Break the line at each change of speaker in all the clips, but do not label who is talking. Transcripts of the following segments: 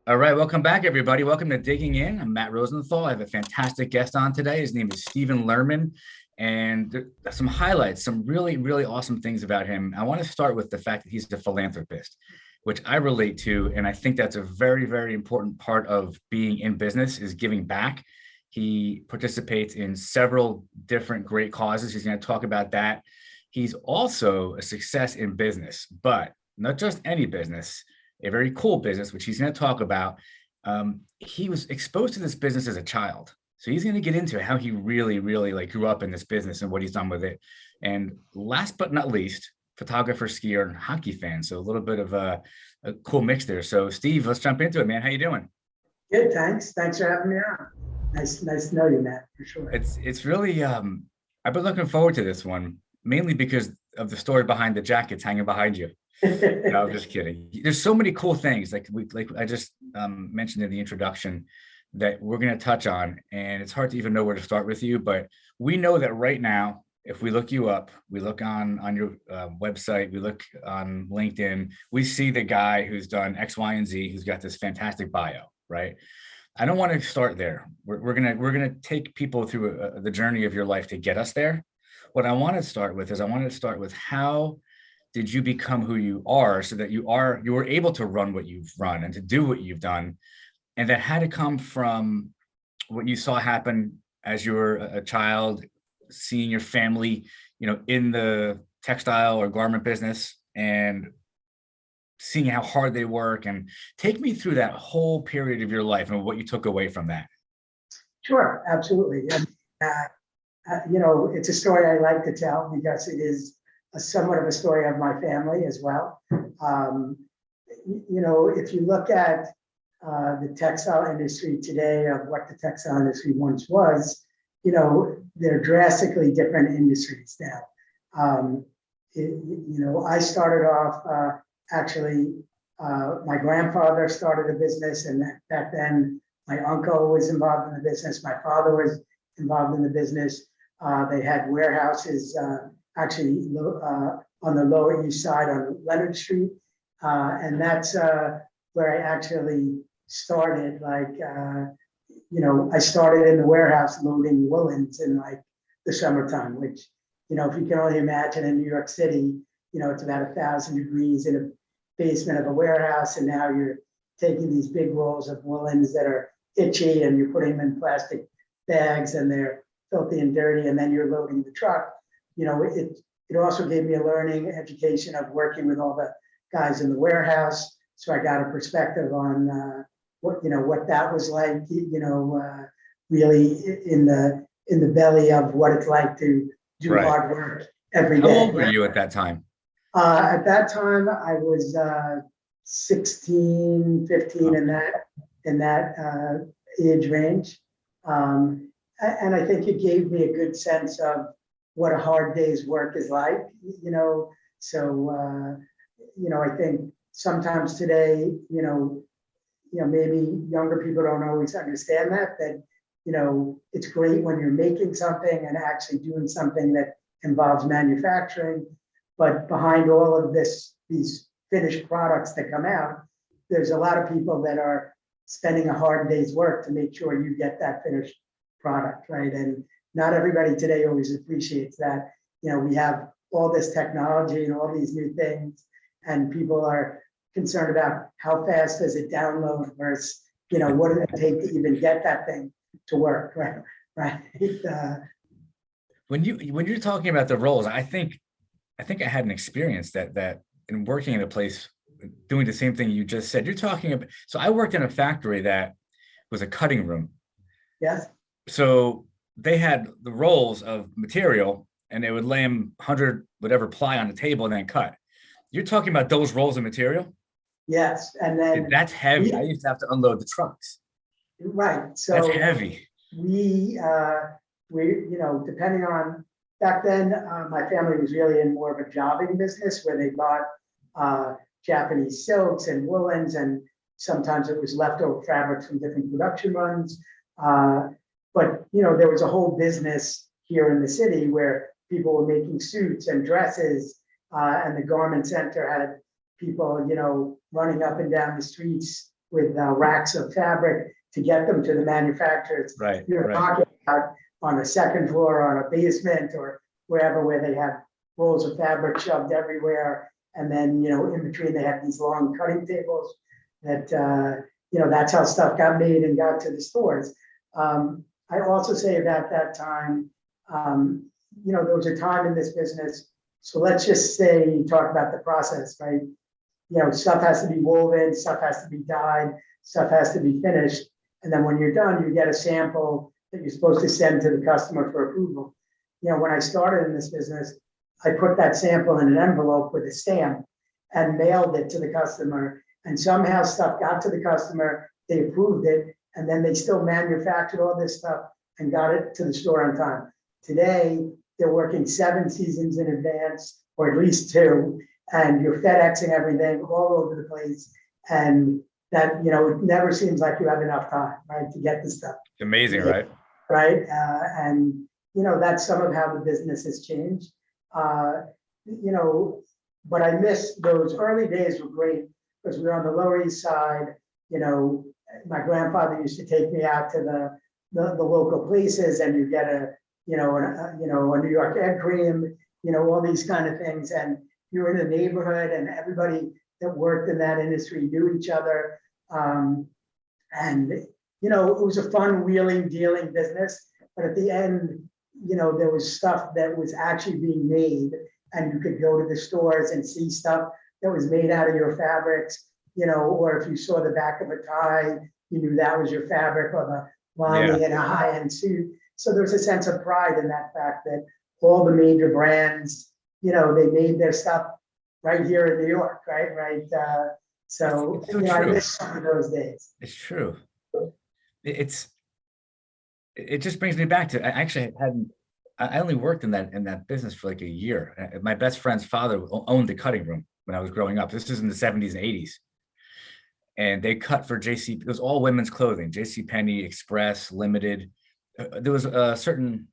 All right, welcome back, everybody. Welcome to Digging In. I'm Matt Rosenthal. I have a fantastic guest on today. His name is Steven Lerman, and some highlights, some really, really awesome things about him. I want to start with the fact that he's a philanthropist, which I relate to, and I think that's a very, very important part of being in business is giving back. He participates in several different great causes. He's going to talk about that. He's also a success in business, but not just any business, a very cool business, which he's going to talk about. He was exposed to this business as a child. So he's going to get into how he really, really like grew up in this business and what he's done with it. And last but not least, photographer, skier, and hockey fan. So a little bit of a cool mix there. So Steve, let's jump into it, man. How you doing?
Good, thanks. Thanks for having me on. Nice to know you, Matt, for sure.
It's really I've been looking forward to this one, mainly because of the story behind the jackets hanging behind you. No, I'm just kidding. There's so many cool things like I just mentioned in the introduction that we're going to touch on, and it's hard to even know where to start with you. But we know that right now, if we look you up, we look on your website, we look on LinkedIn, we see the guy who's done X, Y, and Z, who's got this fantastic bio, right? I don't want to start there. We're gonna take people through the journey of your life to get us there. What I want to start with is how did you become who you are so that you were able to run what you've run and to do what you've done, and that had to come from what you saw happen as you were a child, seeing your family, in the textile or garment business and seeing how hard they work, and take me through that whole period of your life and what you took away from that.
Sure, absolutely. And, it's a story I like to tell because it is somewhat of a story of my family as well. If you look at the textile industry today of what the textile industry once was, they're drastically different industries now. I started off actually, my grandfather started a business, and back then my uncle was involved in the business. My father was involved in the business. They had warehouses actually on the Lower East Side on Leonard Street. And that's where I actually started. I started in the warehouse loading woolens in like the summertime, which, if you can only imagine in New York City, it's about 1,000 degrees in a basement of a warehouse. And now you're taking these big rolls of woolens that are itchy and you're putting them in plastic bags and they're filthy and dirty. And then you're loading the truck. It also gave me a learning education of working with all the guys in the warehouse. So I got a perspective on what that was like, really in the belly of what it's like to do
Right.
hard work every
How
day.
old were you at that time?
At that time, I was 16, 15 in that age range. And I think it gave me a good sense of what a hard day's work is like, So, I think sometimes today, maybe younger people don't always understand that, it's great when you're making something and actually doing something that involves manufacturing. But behind all of these finished products that come out, there's a lot of people that are spending a hard day's work to make sure you get that finished product, right? And not everybody today always appreciates that. We have all this technology and all these new things, and people are concerned about how fast does it download versus, what does it take to even get that thing to work, right? Right.
When you're talking about the roles, I think I had an experience that in working in a place doing the same thing you just said. You're talking about, so I worked in a factory that was a cutting room.
Yes.
So they had the rolls of material and they would lay them 100 whatever ply on the table and then cut. You're talking about those rolls of material?
Yes. And then
that's heavy. I used to have to unload the trucks.
Right. So
that's heavy.
We depending on back then, my family was really in more of a jobbing business where they bought Japanese silks and woolens, and sometimes it was leftover fabrics from different production runs. But there was a whole business here in the city where people were making suits and dresses, and the garment center had people, running up and down the streets, racks of fabric to get them to the manufacturers.
Right.
You're talking about on a second floor, on a basement, or wherever, where they have rolls of fabric shoved everywhere. And then, in between, they have these long cutting tables that, that's how stuff got made and got to the stores. I also say about that time, there was a time in this business. So let's just say you talk about the process, right? Stuff has to be woven, stuff has to be dyed, stuff has to be finished. And then when you're done, you get a sample that you're supposed to send to the customer for approval. When I started in this business, I put that sample in an envelope with a stamp and mailed it to the customer. And somehow stuff got to the customer, they approved it, and then they still manufactured all this stuff and got it to the store on time. Today, they're working 7 seasons in advance, or at least 2, and you're FedExing everything all over the place. And that, it never seems like you have enough time, right, to get the stuff.
It's amazing, right?
Right. And, that's some of how the business has changed. But I miss those early days were great because we were on the Lower East Side. My grandfather used to take me out to the local places, and you get a New York egg cream, all these kind of things. And you were in the neighborhood, and everybody that worked in that industry knew each other. And it was a fun wheeling, dealing business. But at the end, there was stuff that was actually being made, and you could go to the stores and see stuff that was made out of your fabrics, or if you saw the back of a tie, you knew that was your fabric, or the lining in a high-end suit. So there's a sense of pride in that fact that all the major brands, they made their stuff right here in New York, right? So
it's so
I
true.
miss some of those days.
It's true. It just brings me back to, I only worked in that business for like a year. My best friend's father owned the cutting room when I was growing up. This is in the 70s and 80s. And they cut for JC, it was all women's clothing, JCPenney, Express, Limited. There was certain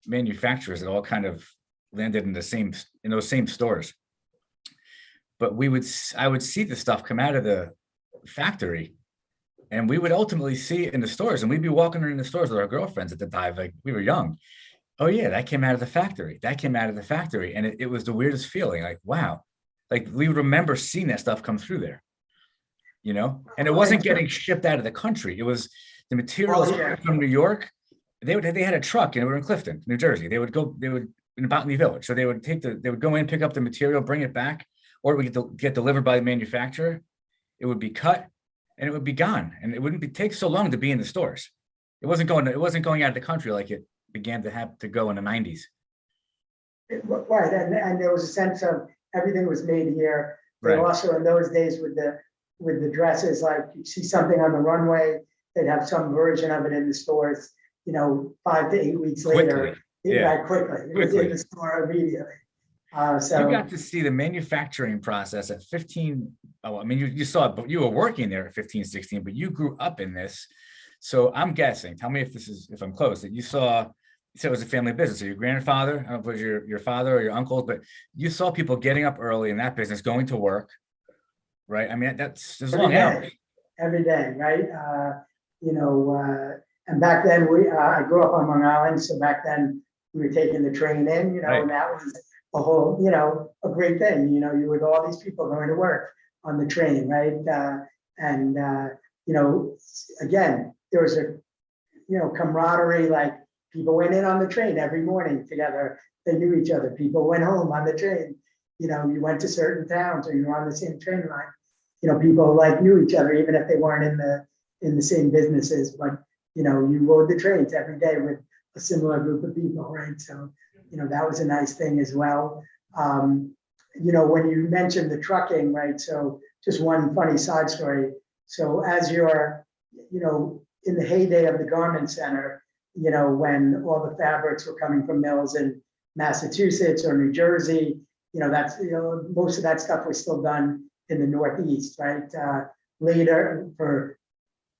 manufacturers that all kind of landed in those same stores. But I would see the stuff come out of the factory, and we would ultimately see it in the stores, and we'd be walking in the stores with our girlfriends at the time, like we were young. Oh yeah, that came out of the factory. That came out of the factory. And it was the weirdest feeling, like, wow. Like we remember seeing that stuff come through there, and it wasn't getting shipped out of the country. It was the materials from New York. They had a truck, and they were in Clifton, New Jersey. They would in Botany Village. So they would go in, pick up the material, bring it back, or it would get delivered by the manufacturer. It would be cut and it would be gone. And it wouldn't take so long to be in the stores. It wasn't going out of the country like it began to have to go in the 90s.
Right. And there was a sense of everything was made here. But also in those days with the dresses, like you see something on the runway, they'd have some version of it in the stores, 5 to 8 weeks later. Quickly. It was in the store immediately. So
you got to see the manufacturing process at 15. Oh, I mean, you saw it, but you were working there at 15, 16, but you grew up in this. So I'm guessing, tell me if I'm close, that you said it was a family business. So your grandfather, I don't know if it was your father or your uncles, but you saw people getting up early in that business, going to work, right? I mean, there's long hours.
Every day, right? And back then I grew up on Long Island. So back then we were taking the train in,
Right.
And that was a whole, a great thing. You with all these people going to work on the train, right? Again, there was a, camaraderie, like people went in on the train every morning together. They knew each other. People went home on the train. You went to certain towns or you were on the same train line. People knew each other, even if they weren't in the same businesses, but, you rode the trains every day with a similar group of people, right? So, that was a nice thing as well. When you mentioned the trucking, right? So just one funny side story. So as you're, in the heyday of the garment center, when all the fabrics were coming from mills in Massachusetts or New Jersey, that's, most of that stuff was still done in the Northeast, right? Later, for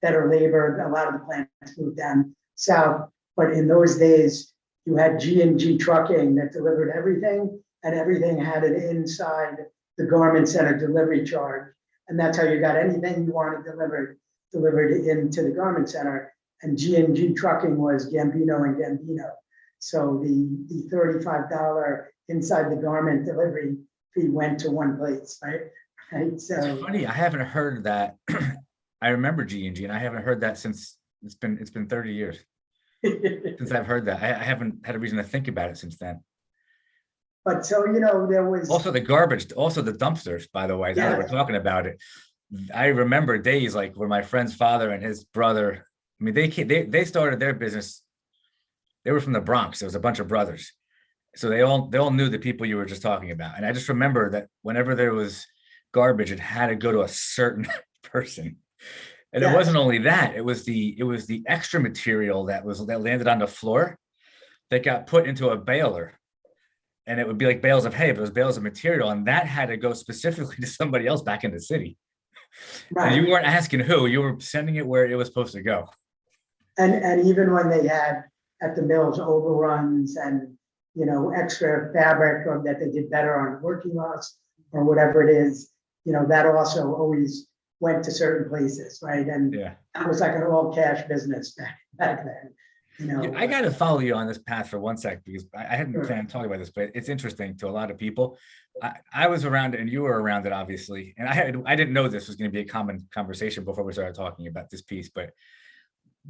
better labor, a lot of the plants moved down south. But in those days, you had G&G trucking that delivered everything, and everything had an inside the garment center delivery charge. And that's how you got anything you wanted delivered into the garment center. And G&G trucking was Gambino and Gambino. So the $35 inside the garment delivery fee went to one place, right? Right. So
It's funny. I haven't heard that. I remember G&G, and I haven't heard that since it's been 30 years since I've heard that. I haven't had a reason to think about it since then.
but so, there was
Also the garbage, also the dumpsters, by the way, now that we're talking about it. I remember days like where my friend's father and his brother, I mean, they started their business. They were from the Bronx. There was a bunch of brothers. So they all knew the people you were just talking about. And I just remember that whenever there was garbage, it had to go to a certain person. And it wasn't only that, it was the extra material that landed on the floor that got put into a baler. And it would be like bales of hay, but it was bales of material. And that had to go specifically to somebody else back in the city.
right.
And you weren't asking who, you were sending it where it was supposed to go.
And even when they had at the mills overruns and extra fabric or that they did better on working lots or whatever it is, that also always went to certain places, right? And that was like an all cash business back then.
I got to follow you on this path for 1 sec because I hadn't planned on talking about this, but it's interesting to a lot of people. I was around it and you were around it, obviously. And I didn't know this was going to be a common conversation before we started talking about this piece, but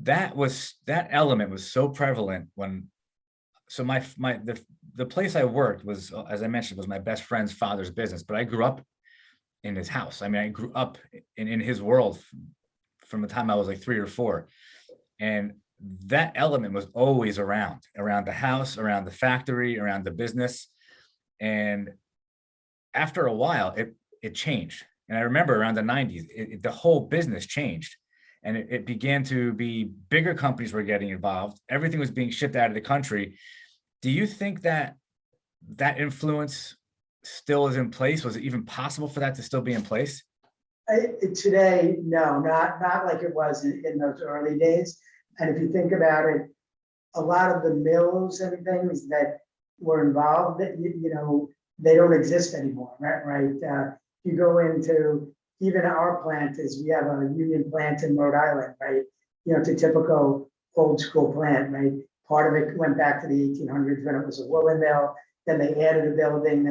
that element was so prevalent when, so the place I worked was, as I mentioned, was my best friend's father's business, but I grew up in his house. I mean, I grew up in his world from the time I was like 3 or 4. And that element was always around the house, around the factory, around the business. And after a while, it changed. And I remember around the 90s, the whole business changed. And it began to be bigger companies were getting involved. Everything was being shipped out of the country. Do you think that influence still is in place? Was it even possible for that to still be in place?
Today, no, not like it was in those early days. And if you think about it, a lot of the mills and things that were involved, they don't exist anymore, right? You go into even our plant we have a union plant in Rhode Island, right? It's a typical old school plant, right? Part of it went back to the 1800s when it was a woolen mill. Then they added a building,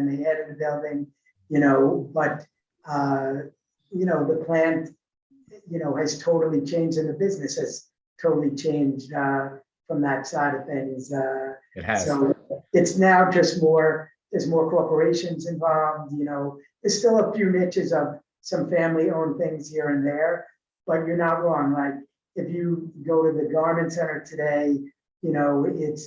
but the plant, has totally changed and the business has totally changed from that side of things.
It has.
So it's now just there's more corporations involved, there's still a few niches of some family-owned things here and there, but you're not wrong. Like if you go to the garment center today, it's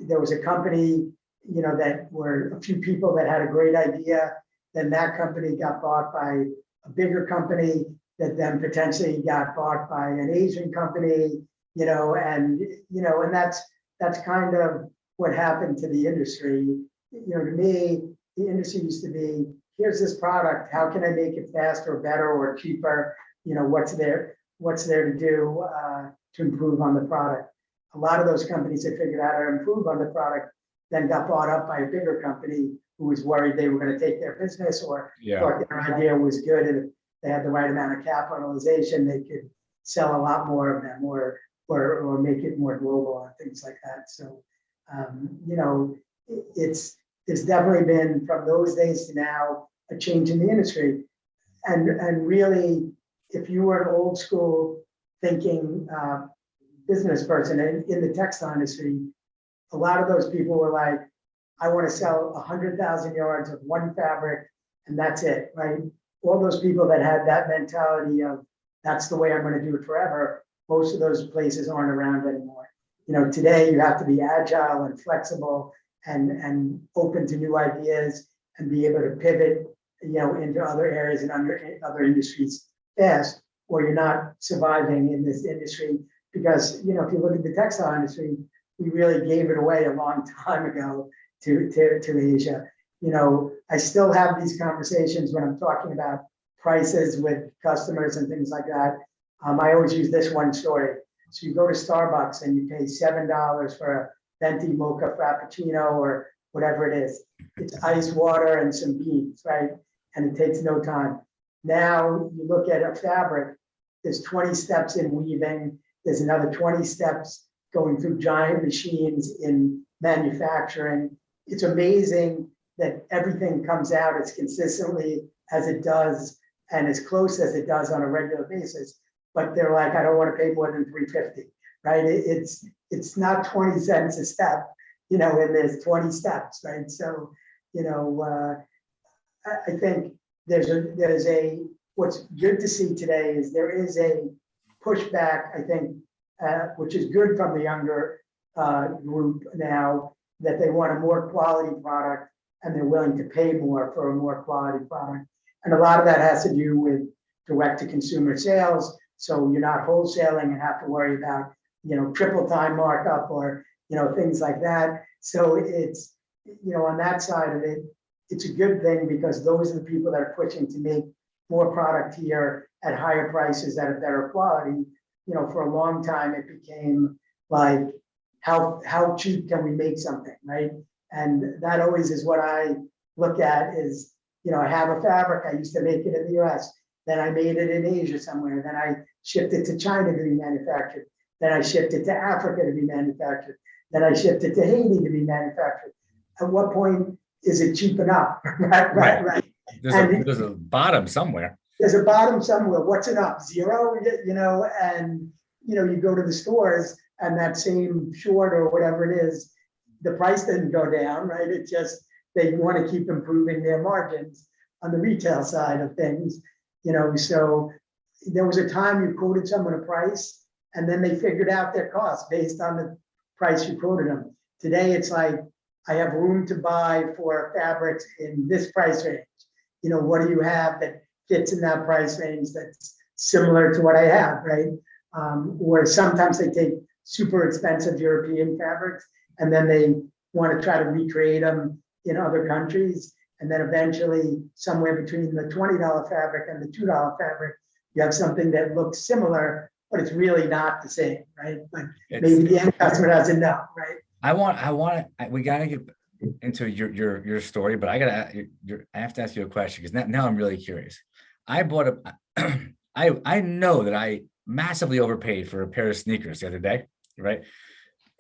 there was a company, that were a few people that had a great idea. Then that company got bought by a bigger company that then potentially got bought by an Asian company, and that's kind of what happened to the industry. To me, the industry used to be, here's this product, how can I make it faster, better, or cheaper? What's there to do to improve on the product? A lot of those companies that figured out how to improve on the product then got bought up by a bigger company who was worried they were going to take their business or thought their idea was good, and if they had the right amount of capitalization, they could sell a lot more of them or make it more global and things like that. So, it's definitely been, from those days to now, a change in the industry. And really, if you were an old school thinking business person in the textile industry, a lot of those people were like, I want to sell 100,000 yards of one fabric and that's it, right? All those people that had that mentality of that's the way I'm going to do it forever, most of those places aren't around anymore. Today you have to be agile and flexible and open to new ideas and be able to pivot, into other areas and other industries fast, or you're not surviving in this industry. Because, if you look at the textile industry, we really gave it away a long time ago to Asia. I still have these conversations when I'm talking about prices with customers and things like that. I always use this one story. So you go to Starbucks and you pay $7 for a venti mocha frappuccino or whatever it is. It's ice water and some beans, right? And it takes no time. Now you look at a fabric, there's 20 steps in weaving, there's another 20 steps going through giant machines in manufacturing. It's amazing that everything comes out as consistently as it does and as close as it does on a regular basis. But they're like, I don't want to pay more than $3.50, right? It's not 20 cents a step, and there's 20 steps, right? So, I think what's good to see today is there is a pushback, I think, which is good from the younger group now, that they want a more quality product and they're willing to pay more for a more quality product. And a lot of that has to do with direct to consumer sales. So you're not wholesaling and have to worry about, triple time markup or, things like that. So it's, on that side of it, it's a good thing because those are the people that are pushing to make more product here at higher prices at a better quality. For a long time, it became like, how cheap can we make something, right? And that always is what I look at is, I have a fabric, I used to make it in the US, then I made it in Asia somewhere, then I shipped it to China to be manufactured, then I shipped it to Africa to be manufactured, then I shipped it to Haiti to be manufactured. At what point is it cheap enough? Right.
There's a bottom somewhere.
There's a bottom somewhere. What's enough? Zero, and you go to the stores and that same short or whatever it is, the price didn't go down, right? It just, they want to keep improving their margins on the retail side of things, so there was a time you quoted someone a price and then they figured out their cost based on the price you quoted them. Today, it's like, I have room to buy for fabrics in this price range. What do you have that fits in that price range that's similar to what I have, right? Or sometimes they take super expensive European fabrics and then they want to try to recreate them in other countries. And then eventually somewhere between the $20 fabric and the $2 fabric, you have something that looks similar, but it's really not the same, right? But maybe the end customer doesn't know, right?
We gotta get into your story, but I have to ask you a question because now I'm really curious. I bought I know that I massively overpaid for a pair of sneakers the other day, right?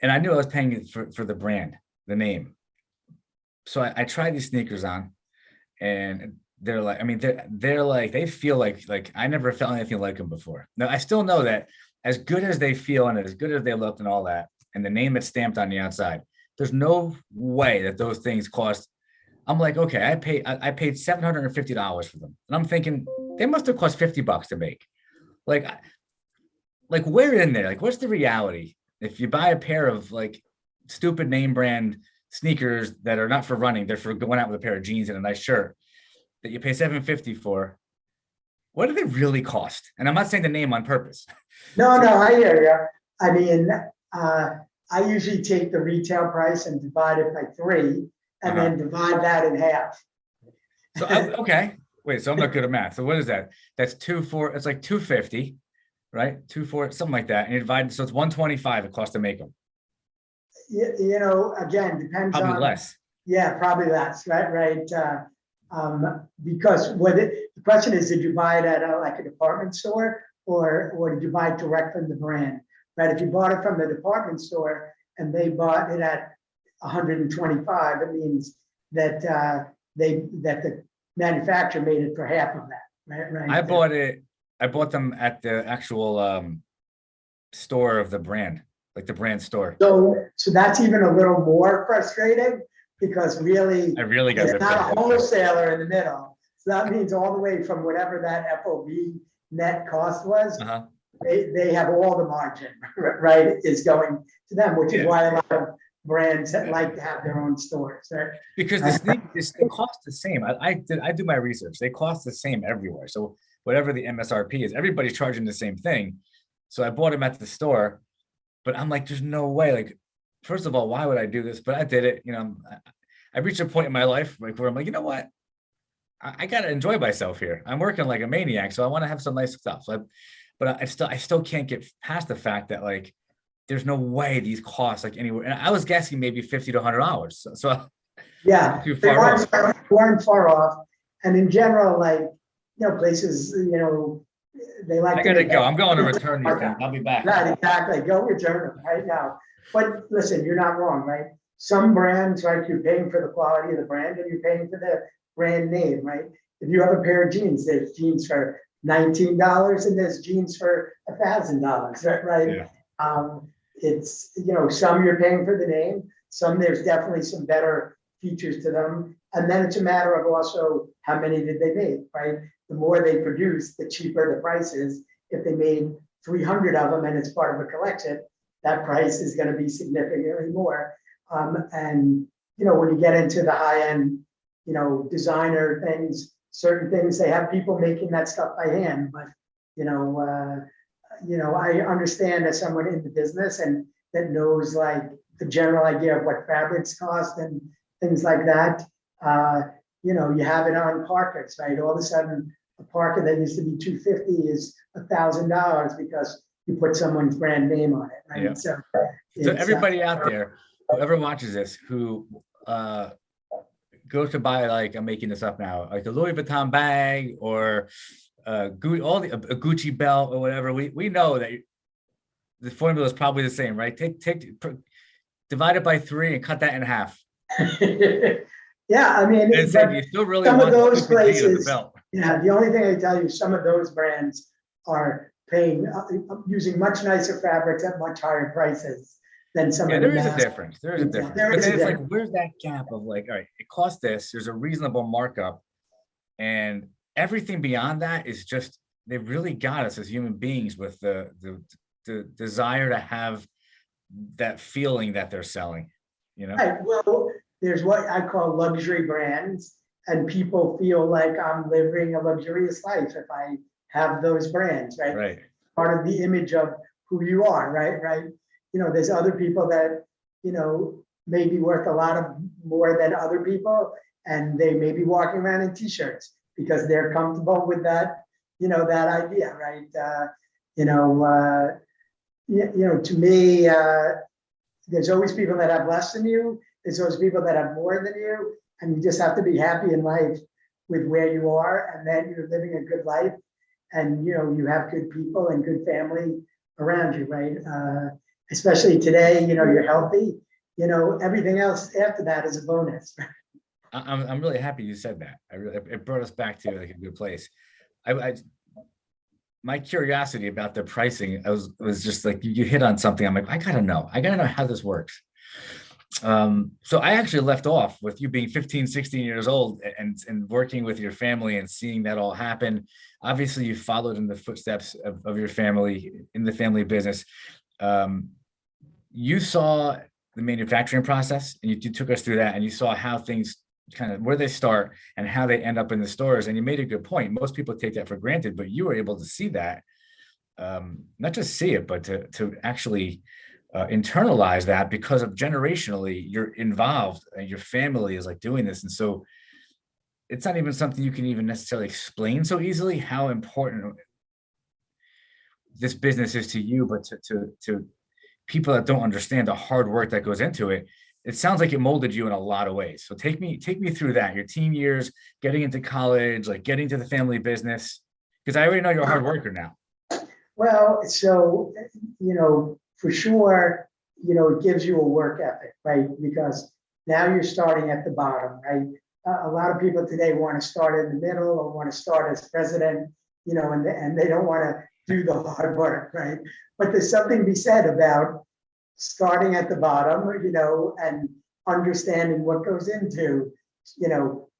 And I knew I was paying for the brand, the name. So I tried these sneakers on, and they're like, they're like, they feel like I never felt anything like them before. Now I still know that as good as they feel and as good as they look and all that, and the name that's stamped on the outside, there's no way that those things cost. I'm like, okay, I paid $750 for them, and I'm thinking they must have cost $50 to make. Like where in there? Like, what's the reality? If you buy a pair of like stupid name brand sneakers that are not for running, they're for going out with a pair of jeans and a nice shirt that you pay $750 for, what do they really cost? And I'm not saying the name on purpose.
No, I hear you. I usually take the retail price and divide it by 3 and then divide that in half.
So, okay. Wait, so I'm not good at math. So what is that? That's it's like 250, right? 240, something like that. And you divide, so it's 125 it costs to make them.
Again, depends
Probably
on
less.
Yeah, probably less, right? Because the question is, did you buy it at like a department store or did you buy it direct from the brand, right? If you bought it from the department store and they bought it at 125, it means that the manufacturer made it for half of that, right?
I bought them at the actual store of the brand, like the brand store.
So that's even a little more frustrating because really,
I really got
it's not a wholesaler in the middle. So that means all the way from whatever that FOB net cost was, they have all the margin, right, is going to them, which is why a lot of brands like to have their own stores, right?
Because they cost the same. I do my research. They cost the same everywhere. So whatever the MSRP is, everybody's charging the same thing. So I bought them at the store, but I'm like, there's no way. Like, first of all, why would I do this? But I did it. I reached a point in my life where I'm like, you know what? I gotta enjoy myself here. I'm working like a maniac, so I want to have some nice stuff. But I still can't get past the fact that like, there's no way these cost like anywhere. And I was guessing maybe $50 to $100. So
yeah,
too
they
far
weren't far off. And in general, like, places, they like
I
to
gotta
make
go. I'm going to return these things. I'll be back.
Right, exactly. Go return them right now. But listen, you're not wrong, right? Some brands, right, you're paying for the quality of the brand and you're paying for the brand name, right? If you have a pair of jeans, there's jeans for $19 and there's jeans for $1,000, right?
Yeah.
It's, some you're paying for the name, some there's definitely some better features to them. And then it's a matter of also how many did they make, right? The more they produce, the cheaper the price is. If they made 300 of them and it's part of a collection, that price is going to be significantly more. And when you get into the high end, designer things, certain things, they have people making that stuff by hand. But I understand as someone in the business and that knows like the general idea of what fabrics cost and things like that. You have it on parkas, right? All of a sudden, a parka that used to be $250 is $1,000 because you put someone's brand name on it, right?
Yeah. So everybody out there, whoever watches this, who goes to buy, like, I'm making this up now, like a Louis Vuitton bag or a Gucci belt or whatever, we know that the formula is probably the same, right? Divide it by 3 and cut that in half.
Yeah, I mean,
and say, you still really
some
want
of those
the
places,
belt.
Yeah, the only thing I tell you, some of those brands are paying, using much nicer fabrics at much higher prices than some of the
there is a difference. There is a difference. But then it's like, where's that gap of like, all right, it costs this, there's a reasonable markup, and everything beyond that is just, they really got us as human beings with the desire to have that feeling that they're selling,
Right. Well, there's what I call luxury brands, and people feel like I'm living a luxurious life if I have those brands, right?
Right.
Part of the image of who you are, right? There's other people that, may be worth a lot of more than other people, and they may be walking around in t-shirts because they're comfortable with that, that idea, right? To me, there's always people that have less than you. There's always people that have more than you. And you just have to be happy in life with where you are, and that you're living a good life. And, you have good people and good family around you, right? Especially today, you're healthy, everything else after that is a bonus.
I'm really happy you said that. It brought us back to like a good place. My curiosity about the pricing, was just like, you hit on something. I'm like, I gotta know how this works. So I actually left off with you being 15, 16 years old and working with your family and seeing that all happen. Obviously, you followed in the footsteps of your family in the family business. You saw the manufacturing process, and you took us through that, and you saw how things kind of, where they start and how they end up in the stores. And you made a good point. Most people take that for granted, but you were able to see that, not just see it, but to actually internalize that, because of generationally you're involved and your family is like doing this. And so it's not even something you can even necessarily explain so easily how important this business is to you, but to people that don't understand the hard work that goes into it. It sounds like it molded you in a lot of ways. So take me through that, your teen years, getting into college, like getting to the family business, because I already know you're a hard worker now.
Well, so, for sure, it gives you a work ethic, right? Because now you're starting at the bottom, right? A lot of people today want to start in the middle or want to start as president, and they don't want to do the hard work, right? But there's something to be said about starting at the bottom, and understanding what goes into,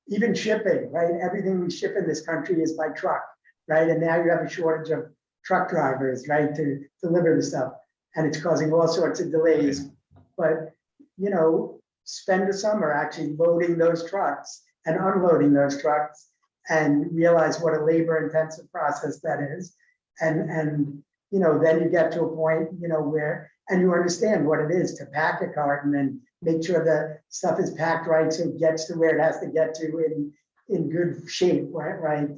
even shipping, right? Everything we ship in this country is by truck, right? And now you have a shortage of truck drivers, right, to deliver the stuff. And it's causing all sorts of delays. But, spend the summer actually loading those trucks and unloading those trucks, and realize what a labor intensive process that is. And then you get to a point, where, and you understand what it is to pack a carton and make sure the stuff is packed right so it gets to where it has to get to in good shape, right?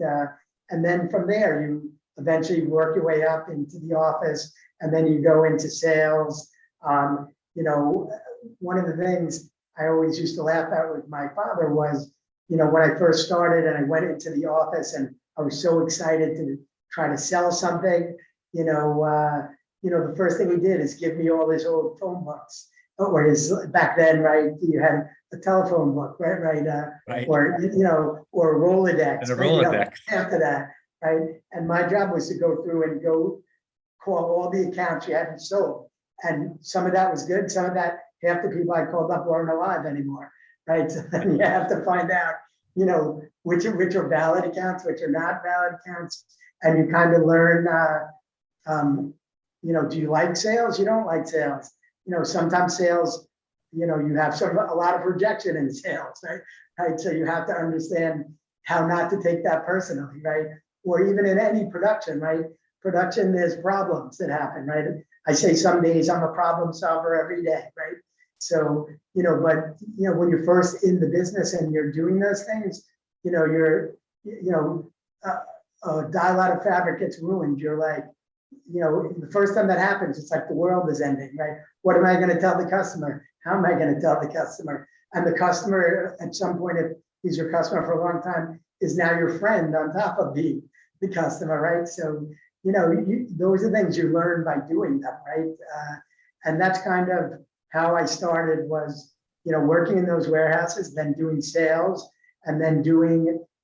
And then from there, you eventually work your way up into the office, and then you go into sales. One of the things I always used to laugh at with my father was, when I first started and I went into the office and I was so excited to try to sell something. The first thing he did is give me all his old phone books. Or his back then, right? You had a telephone book, right?
Right.
Or or a Rolodex.
And a
right?
Rolodex.
After that, right? And my job was to go through and go call all the accounts you hadn't sold. And some of that was good. Some of that, half the people I called up weren't alive anymore, right? So then you have to find out, which are valid accounts, which are not valid accounts, and you kind of learn. Do you like sales? You don't like sales. Sometimes sales, you have a lot of rejection in sales, right? Right. So you have to understand how not to take that personally, right? Or even in any production, right? Production, there's problems that happen, right? I say some days I'm a problem solver every day, right? So, when you're first in the business and you're doing those things, a dye lot of fabric gets ruined. You're like, the first time that happens, it's like the world is ending, right? What am I going to tell the customer? How am I going to tell the customer? And the customer, at some point, if he's your customer for a long time, is now your friend on top of the customer, right? So, those are things you learn by doing them, right? And that's kind of how I started was, working in those warehouses, then doing sales, and then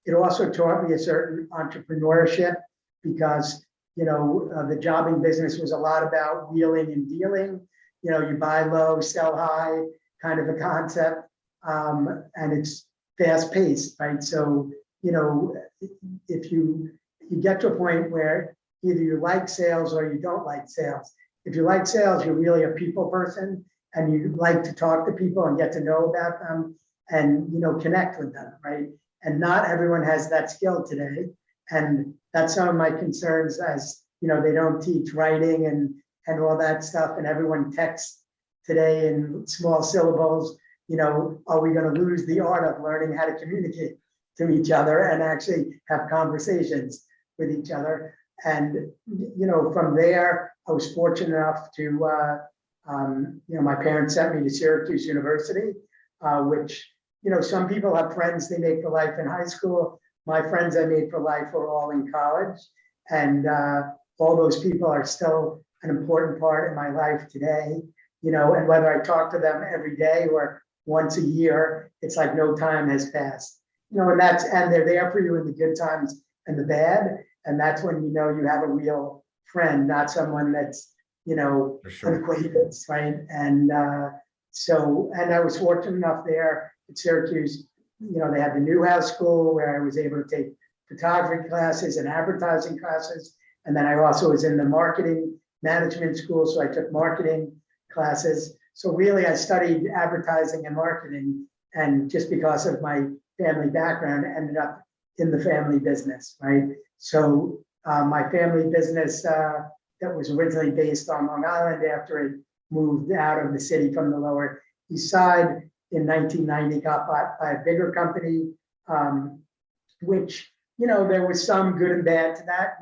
it also taught me a certain entrepreneurship because the jobbing business was a lot about wheeling and dealing. You buy low, sell high, kind of a concept, and it's fast paced, right? So, if you get to a point where either you like sales or you don't like sales. If you like sales, you're really a people person, and you like to talk to people and get to know about them and connect with them, right? And not everyone has that skill today. And that's some of my concerns as, they don't teach writing and all that stuff. And everyone texts today in small syllables. Are we going to lose the art of learning how to communicate to each other and actually have conversations with each other? And, from there, I was fortunate enough to, my parents sent me to Syracuse University, which, some people have friends they make for life in high school. My friends I made for life were all in college, and all those people are still an important part in my life today. And whether I talk to them every day or once a year, it's like no time has passed. And they're there for you in the good times and the bad, and that's when you have a real friend, not someone that's
For sure.
an acquaintance, right? And and I was fortunate enough there at Syracuse. They had the Newhouse School where I was able to take photography classes and advertising classes. And then I also was in the marketing management school. So I took marketing classes. So really I studied advertising and marketing. And just because of my family background, I ended up in the family business, right? So my family business that was originally based on Long Island after it moved out of the city from the Lower East Side in 1990, got bought by a bigger company, which, there was some good and bad to that.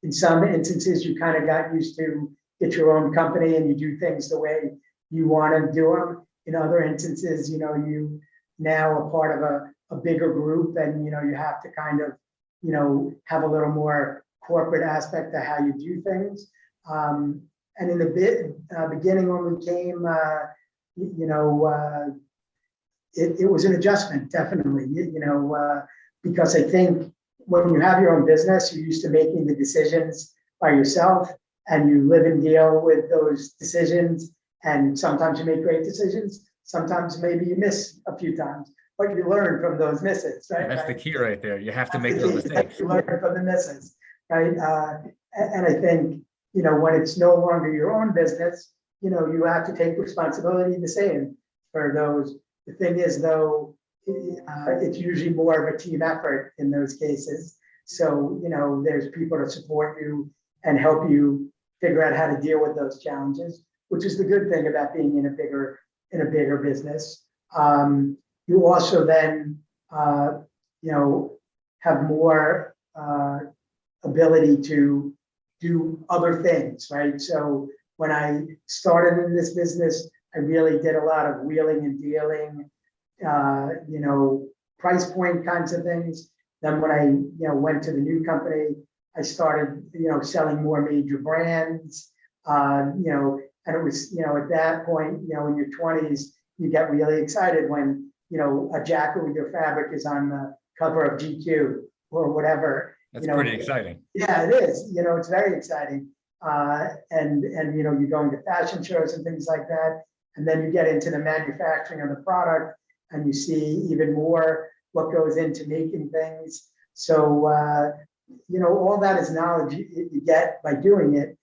In some instances, you kind of got used to get your own company and you do things the way you want to do them. In other instances, you now are part of a bigger group and, you have to kind of, have a little more corporate aspect to how you do things. And in the beginning when we came, it was an adjustment, definitely, because I think when you have your own business, you're used to making the decisions by yourself and you live and deal with those decisions. And sometimes you make great decisions. Sometimes maybe you miss a few times, but you learn from those misses, right?
That's the key right there. You have to make those mistakes.
You learn from the misses, right? And I think, when it's no longer your own business, you have to take responsibility the same for those. The thing is, though, it's usually more of a team effort in those cases. So, there's people to support you and help you figure out how to deal with those challenges, which is the good thing about being in a bigger business. You also then, have more ability to do other things, right? So when I started in this business, I really did a lot of wheeling and dealing, price point kinds of things. Then when I went to the new company, I started, selling more major brands, and it was, at that point, in your 20s, you get really excited when, a jacket with your fabric is on the cover of GQ or whatever.
That's pretty exciting.
Yeah, it is. It's very exciting. And you're going to fashion shows and things like that. And then you get into the manufacturing of the product and you see even more what goes into making things. So, all that is knowledge you get by doing it.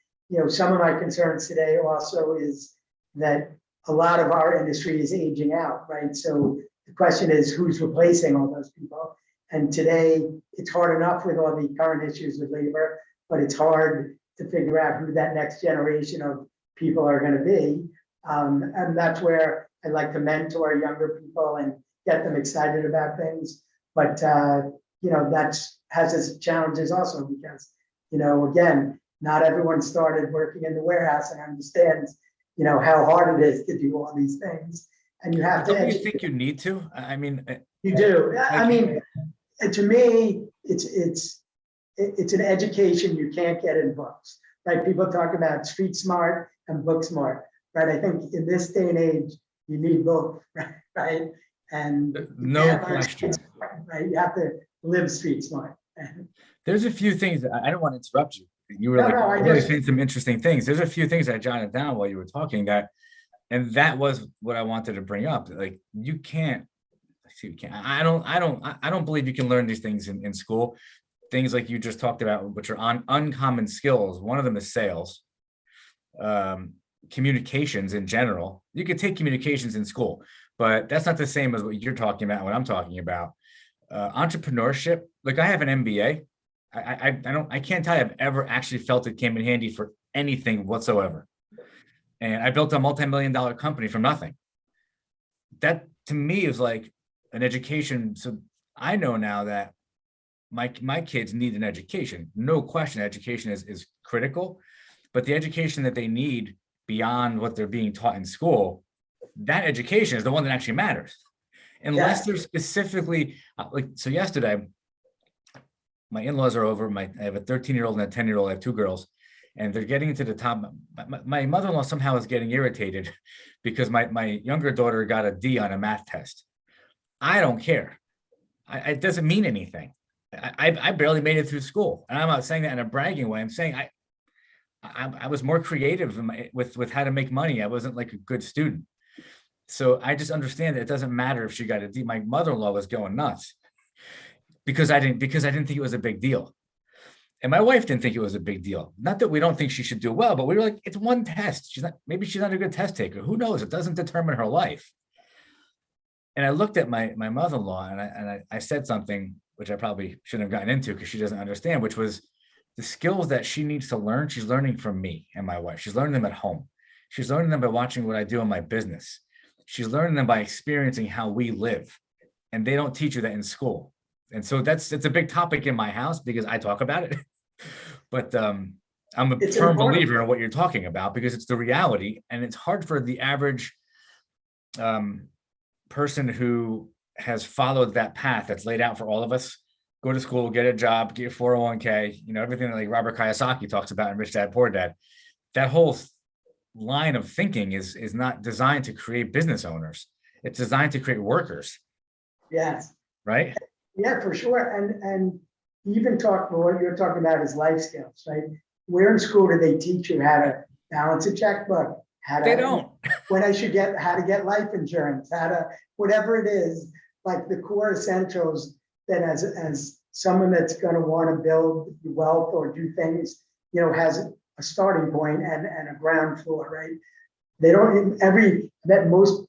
Some of my concerns today also is that a lot of our industry is aging out, right? So the question is who's replacing all those people? And today it's hard enough with all the current issues with labor, but it's hard to figure out who that next generation of people are going to be. And that's where I like to mentor younger people and get them excited about things. But, that's has its challenges also because, again, not everyone started working in the warehouse and understands, how hard it is to do all these things. And you have to.
Don't you think you need to? I mean,
you do. I mean, to me, it's an education you can't get in books, right? People talk about street smart and book smart, right? I think in this day and age, you need both, right? And
no question,
right? You have to live street smart.
There's a few things I don't want to interrupt you. You were really saying some interesting things. There's a few things I jotted down while you were talking and that was what I wanted to bring up. Like you can't. I don't believe you can learn these things in school. Things like you just talked about, which are on uncommon skills. One of them is sales, communications in general. You could take communications in school, but that's not the same as what you're talking about and what I'm talking about. Entrepreneurship. Like I have an MBA. I can't tell you I've ever actually felt it came in handy for anything whatsoever. And I built a multi-million-dollar company from nothing. That to me is like an education. So I know now that my kids need an education. No question, education is critical, but the education that they need beyond what they're being taught in school, that education is the one that actually matters. Unless they're specifically so yesterday, my in-laws are over. I have a 13-year-old and a 10-year-old. I have two girls, and they're getting to the top. My mother-in-law somehow is getting irritated because my younger daughter got a D on a math test. I don't care. It doesn't mean anything. I barely made it through school, and I'm not saying that in a bragging way. I'm saying I was more creative with how to make money. I wasn't like a good student. So I just understand that it doesn't matter if she got a D. My mother-in-law was going nuts because I didn't think it was a big deal. And my wife didn't think it was a big deal. Not that we don't think she should do well, but we were like, it's one test. Maybe she's not a good test taker. Who knows? It doesn't determine her life. And I looked at my mother-in-law and I said something which I probably shouldn't have gotten into because she doesn't understand, which was the skills that she needs to learn. She's learning from me and my wife. She's learning them at home. She's learning them by watching what I do in my business. She's learning them by experiencing how we live. And they don't teach you that in school. And so it's a big topic in my house because I talk about it. But I'm a firm believer in what you're talking about because it's the reality. And it's hard for the average person who has followed that path that's laid out for all of us. Go to school, get a job, get your 401k, everything that like Robert Kiyosaki talks about in Rich Dad, Poor Dad. That whole line of thinking is not designed to create business owners. It's designed to create workers.
Yes.
Right?
Yeah, for sure. And even what you're talking about is life skills, right? Where in school do they teach you how to balance a checkbook?
They don't.
How to get life insurance, whatever it is, like the core essentials that as someone that's going to want to build wealth or do things, has a starting point and a ground floor, right? They don't that most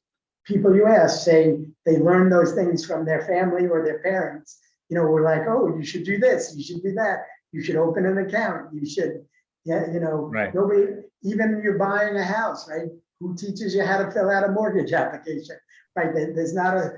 people you ask say they learn those things from their family or their parents. We're like, oh, you should do this, you should do that, you should open an account, you should,
right.
Nobody, even you're buying a house, right? Who teaches you how to fill out a mortgage application, right? There's not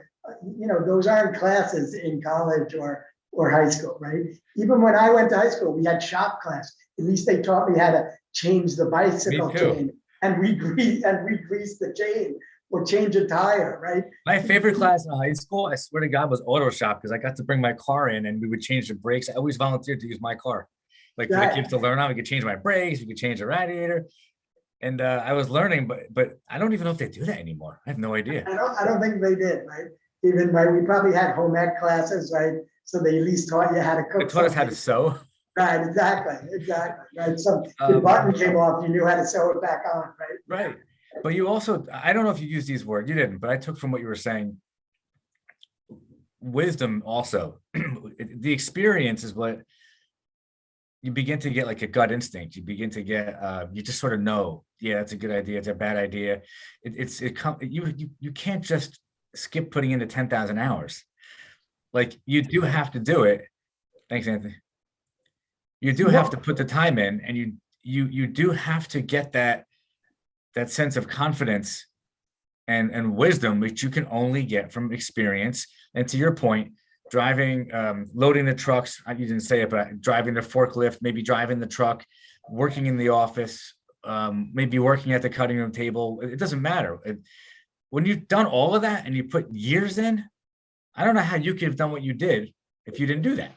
those aren't classes in college or high school, right? Even when I went to high school, we had shop class. At least they taught me how to change the bicycle chain and re-grease the chain or change a tire, right?
My favorite class in high school, I swear to God, was auto shop because I got to bring my car in and we would change the brakes. I always volunteered to use my car, like for the
Right.
kids to learn how we could change my brakes, we could change the radiator. And I was learning, but I don't even know if they do that anymore. I have no idea.
I don't think they did, right? Even, right, we probably had home ec classes, right? So they at least taught you how to
They
cook
taught us how to
something.
sew.
Right, exactly, right? So the button came off, you knew how to sew it back on, right?
Right. But you also, I don't know if you use these words, you didn't, but I took from what you were saying, wisdom also. The experience is what you begin to get, like a gut instinct. You begin to get, you just sort of know, yeah, that's a good idea, it's a bad idea. You can't just skip putting into 10,000 hours. Like you do have to do it. Thanks, Anthony. You do have to put the time in, and you do have to get that sense of confidence and wisdom, which you can only get from experience. And to your point, driving, loading the trucks, you didn't say it, but driving the forklift, maybe driving the truck, working in the office, maybe working at the cutting room table. It doesn't matter. When you've done all of that and you put years in, I don't know how you could have done what you did if you didn't do that.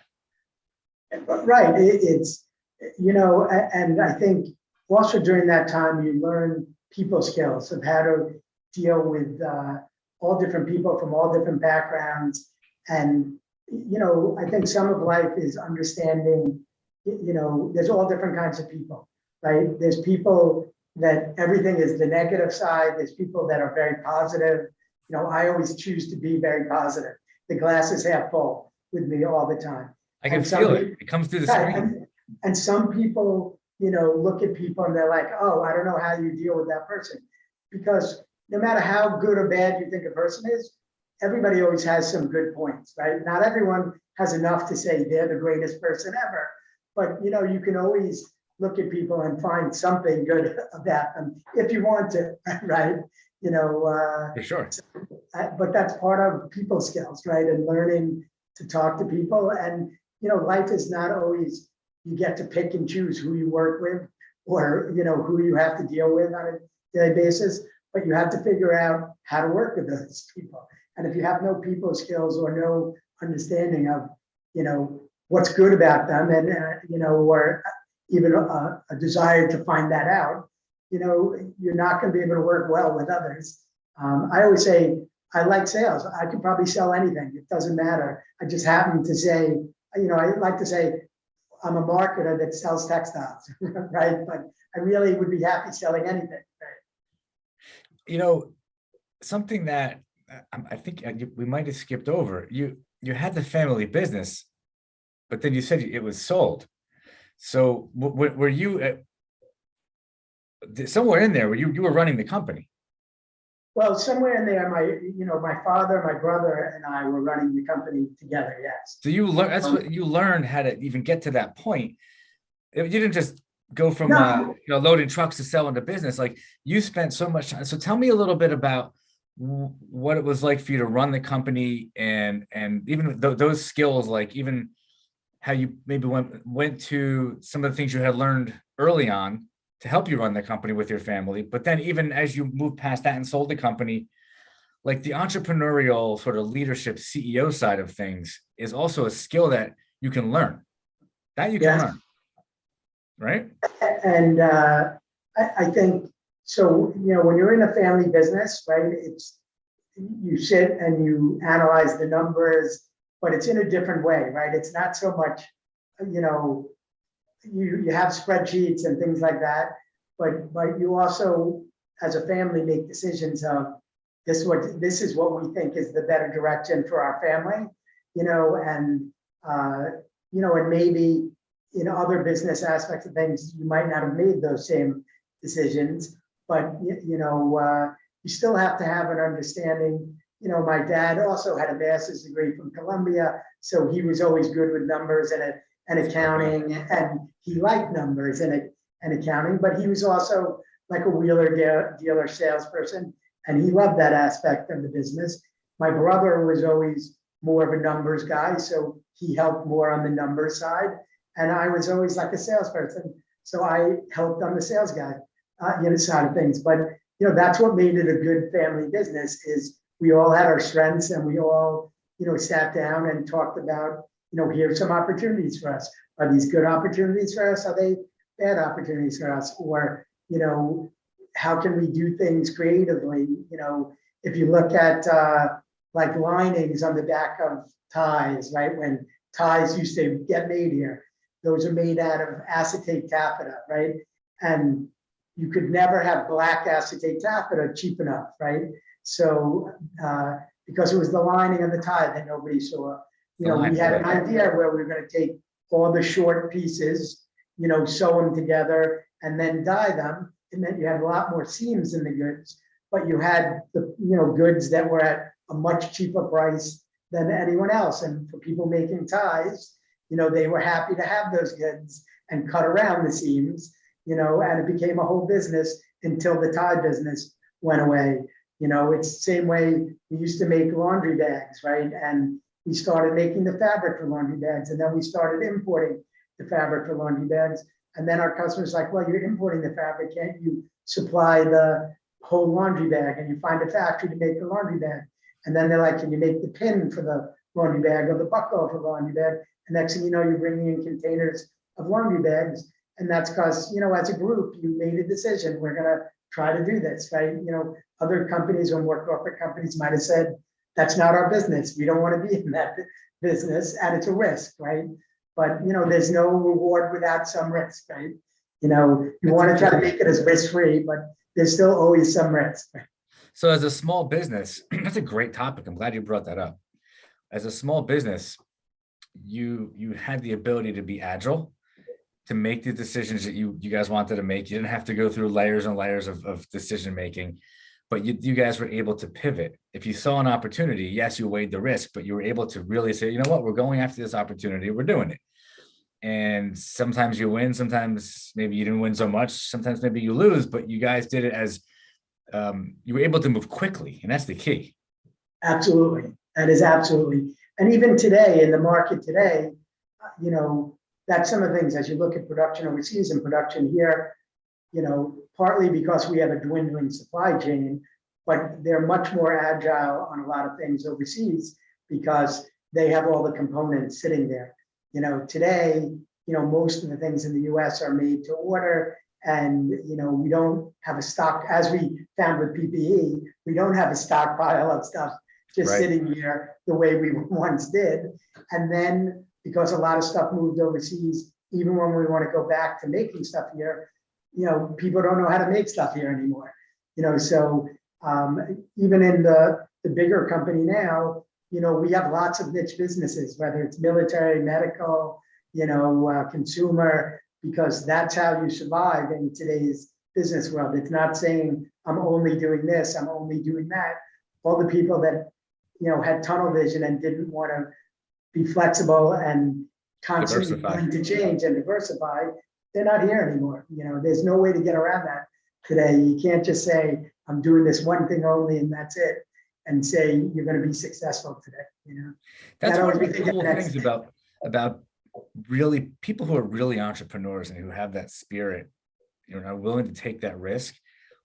Right, it's, and I think also during that time, you learn people skills of how to deal with all different people from all different backgrounds. And, I think some of life is understanding, there's all different kinds of people, right? There's people that everything is the negative side. There's people that are very positive. I always choose to be very positive. The glass is half full with me all the time.
I can feel it. It comes through the screen.
And some people, look at people and they're like, oh, I don't know how you deal with that person. Because no matter how good or bad you think a person is, everybody always has some good points, right? Not everyone has enough to say they're the greatest person ever. But, you can always look at people and find something good about them if you want to, right?
For sure.
But that's part of people skills, right? And learning to talk to people. And, life is not always, you get to pick and choose who you work with or, who you have to deal with on a daily basis, but you have to figure out how to work with those people. And if you have no people skills or no understanding of, what's good about them and, or even a desire to find that out, you're not going to be able to work well with others. I always say, I like sales. I could probably sell anything. It doesn't matter. I just happen to say, I like to say I'm a marketer that sells textiles, right? But I really would be happy selling anything. Right?
Something that I think we might have skipped over. You had the family business, but then you said it was sold. So were you somewhere in there where you were running the company?
Well, somewhere in there, my father, my brother, and I were running the company together. Yes.
So you learned. That's what you learned, how to even get to that point. You didn't just go from
No.
loading trucks to selling the business. Like you spent so much time. So tell me a little bit about what it was like for you to run the company, and even those skills, like even how you maybe went to some of the things you had learned early on to help you run the company with your family. But then even as you moved past that and sold the company, like the entrepreneurial sort of leadership CEO side of things is also a skill that you can learn. That you can learn, right?
And I think, so, when you're in a family business, right, you sit and you analyze the numbers, but it's in a different way, right? It's not so much, you have spreadsheets and things like that, but you also, as a family, make decisions of this is what we think is the better direction for our family, and and maybe in other business aspects of things, you might not have made those same decisions, but you still have to have an understanding. My dad also had a master's degree from Columbia, so he was always good with numbers and accounting, and he liked numbers and accounting, but he was also like a wheeler dealer salesperson, and he loved that aspect of the business. My brother was always more of a numbers guy, so he helped more on the numbers side, and I was always like a salesperson, so I helped on the sales guy side of things. But that's what made it a good family business is we all had our strengths and we all, sat down and talked about, here's some opportunities for us. Are these good opportunities for us? Are they bad opportunities for us? Or, how can we do things creatively? If you look at like linings on the back of ties, right? When ties used to get made here, those are made out of acetate taffeta, right? And you could never have black acetate taffeta cheap enough, right? So because it was the lining of the tie that nobody saw, we had an idea where we were going to take all the short pieces, sew them together and then dye them. And then you had a lot more seams in the goods, but you had the, goods that were at a much cheaper price than anyone else. And for people making ties, they were happy to have those goods and cut around the seams, and it became a whole business until the tie business went away. It's the same way we used to make laundry bags, right? And we started making the fabric for laundry bags, and then we started importing the fabric for laundry bags. And then our customers like, well, you're importing the fabric, can't you supply the whole laundry bag? And you find a factory to make the laundry bag. And then they're like, can you make the pin for the laundry bag or the buckle for the laundry bag? And next thing you know, you're bringing in containers of laundry bags. And that's because, as a group, you made a decision, we're going to try to do this, right? Other companies or more corporate companies might have said, that's not our business. We don't want to be in that business, and it's a risk, right? But, there's no reward without some risk, right? You want to try to make it as risk-free, but there's still always some risk.
So as a small business, that's a great topic. I'm glad you brought that up. As a small business, you had the ability to be agile, to make the decisions that you guys wanted to make. You didn't have to go through layers and layers of decision making, but you guys were able to pivot. If you saw an opportunity, yes, you weighed the risk, but you were able to really say, you know what, we're going after this opportunity, we're doing it. And sometimes you win, sometimes maybe you didn't win so much, sometimes maybe you lose, but you guys did it as you were able to move quickly, and that's the key.
Absolutely, that is absolutely. And even today in the market today, that's some of the things as you look at production overseas and production here, partly because we have a dwindling supply chain, but they're much more agile on a lot of things overseas because they have all the components sitting there. Today, most of the things in the US are made to order, and we don't have a stock, as we found with PPE, we don't have a stockpile of stuff just sitting here the way we once did. And then because a lot of stuff moved overseas, even when we want to go back to making stuff here, people don't know how to make stuff here anymore. So even in the bigger company now, we have lots of niche businesses, whether it's military, medical, consumer, because that's how you survive in today's business world. It's not saying I'm only doing this, I'm only doing that. All the people that, had tunnel vision and didn't want to be flexible and constantly willing to change and diversify, they're not here anymore. There's no way to get around that today. You can't just say, I'm doing this one thing only and that's it, and say you're going to be successful today.
That's one of the cool things about really people who are really entrepreneurs and who have that spirit, are willing to take that risk.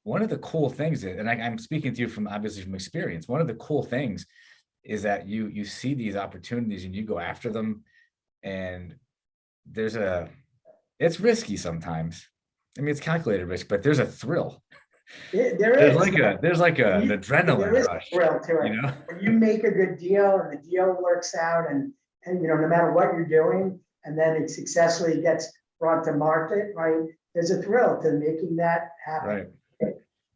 One of the cool things is, and I'm speaking to you from experience, one of the cool things is that you see these opportunities and you go after them, and it's risky sometimes. I mean, it's calculated risk, but there's a thrill. There's like an adrenaline rush.
Thrill to it. When you make a good deal and the deal works out, and no matter what you're doing, and then it successfully gets brought to market, right? There's a thrill to making that happen.
Right.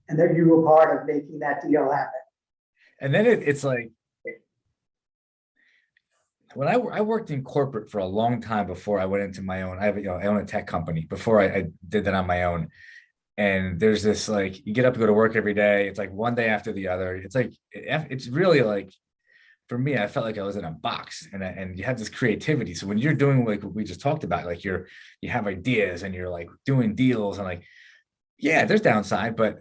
And then you were part of making that deal happen.
And then it's like, when I worked in corporate for a long time before I went into my own, I own a tech company before I did that on my own. And there's this, like, you get up and go to work every day. It's like one day after the other. It's like, it's really like, for me, I felt like I was in a box, and you have this creativity. So when you're doing like what we just talked about, like you have ideas and you're like doing deals, and like, yeah, there's downside, but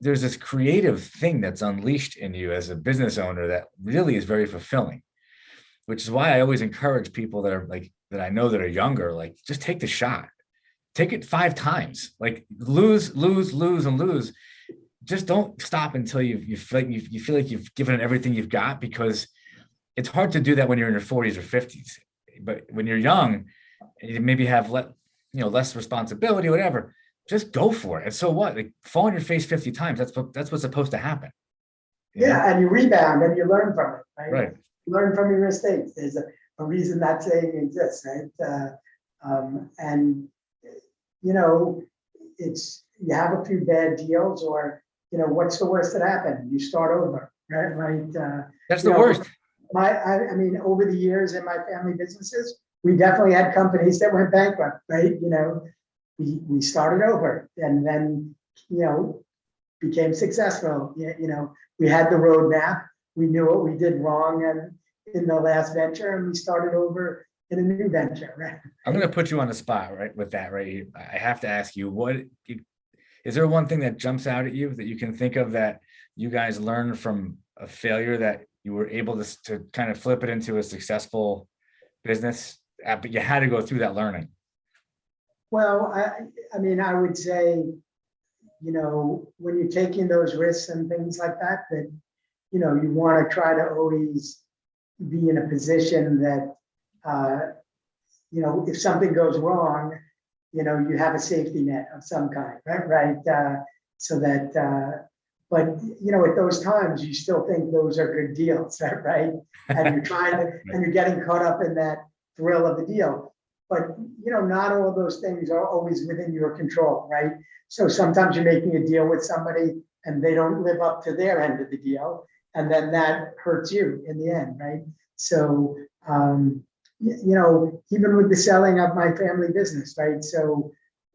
there's this creative thing that's unleashed in you as a business owner that really is very fulfilling. Which is why I always encourage people that I know that are younger, like, just take the shot, take it 5 times, like lose, and lose. just don't stop until you feel like you've given it everything you've got, because it's hard to do that when you're in your 40s or 50s. But when you're young, and you maybe have less responsibility, whatever, just go for it. And so what? Like, fall on your face 50 times. That's what's supposed to happen.
Yeah, and you rebound and you learn from it, right?
Right.
Learn from your mistakes. There's a reason that saying exists, right? And it's, you have a few bad deals, or what's the worst that happened? You start over, right?
That's the worst.
I mean, over the years in my family businesses, we definitely had companies that went bankrupt, right? We started over, and then became successful. We had the roadmap. We knew what we did wrong and in the last venture, and we started over in a new venture, right?
I'm going to put you on the spot, right, with that, right? I have to ask you, is there one thing that jumps out at you that you can think of that you guys learned from a failure that you were able to kind of flip it into a successful business, but you had to go through that learning?
Well, I mean, I would say, when you're taking those risks and things like that, you want to try to always be in a position that, if something goes wrong, you have a safety net of some kind, right? So that, but at those times, you still think those are good deals, right? And you're trying to, and you're getting caught up in that thrill of the deal. But not all of those things are always within your control, right? So sometimes you're making a deal with somebody and they don't live up to their end of the deal, and then that hurts you in the end, right? So even with the selling of my family business, right? So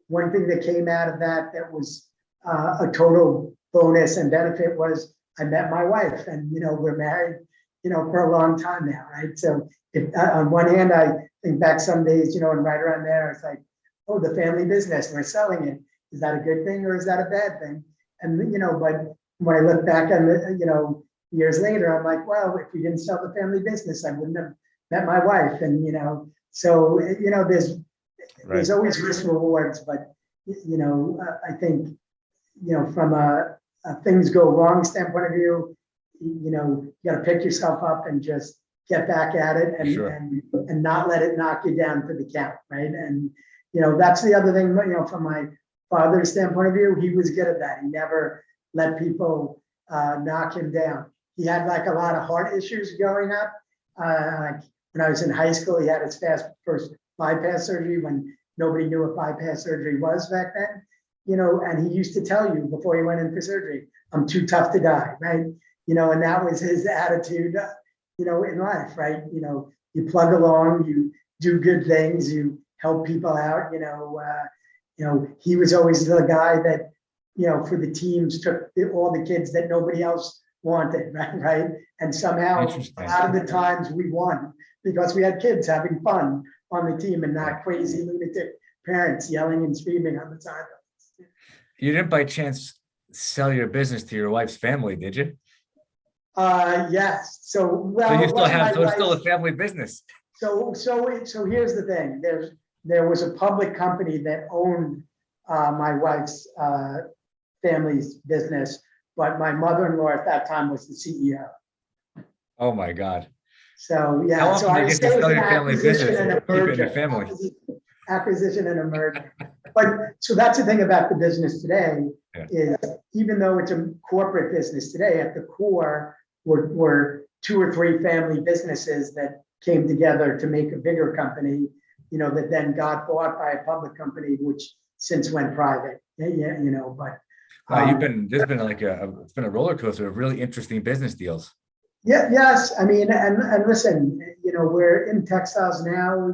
one thing that came out of that was a total bonus and benefit was I met my wife, and we're married for a long time now, right? So if, on one hand, I think back some days, and right around there, it's like, oh, the family business, we're selling it. Is that a good thing or is that a bad thing? And but when I look back on the, years later, I'm like, well, if we didn't sell the family business, I wouldn't have met my wife. And so there's always risk rewards, but I think from a things go wrong standpoint of view, you got to pick yourself up and just get back at it, and
Sure.
and not let it knock you down for the count, right? And that's the other thing. From my father's standpoint of view, he was good at that. He never let people knock him down. He had like a lot of heart issues growing up. Like when I was in high school, he had his first bypass surgery when nobody knew what bypass surgery was back then. And he used to tell you before he went in for surgery, "I'm too tough to die," right? And that was his attitude, in life, right? You plug along, you do good things, you help people out. He was always the guy that, for the teams took all the kids that nobody else wanted, right? And somehow a lot of the times we won because we had kids having fun on the team and not crazy lunatic parents yelling and screaming on the sidelines.
You didn't by chance sell your business to your wife's family, did you?
Yes. So
you still have, so it's still a family business.
So here's the thing. There was a public company that owned my wife's family's business, but my mother-in-law at that time was the CEO.
Oh my God.
So yeah.
How often
so
do
I
you
would
get to
say it
sell
was
your
an
family
acquisition
business
and a
keep it in
merger.
the family?
Acquisition and a merger. But so that's the thing about the business today is even though it's a corporate business today, at the core were 2 or 3 family businesses that came together to make a bigger company, that then got bought by a public company, which since went private. But
there's been it's been a roller coaster of really interesting business deals.
Yeah, yes. I mean, and listen, we're in textiles now,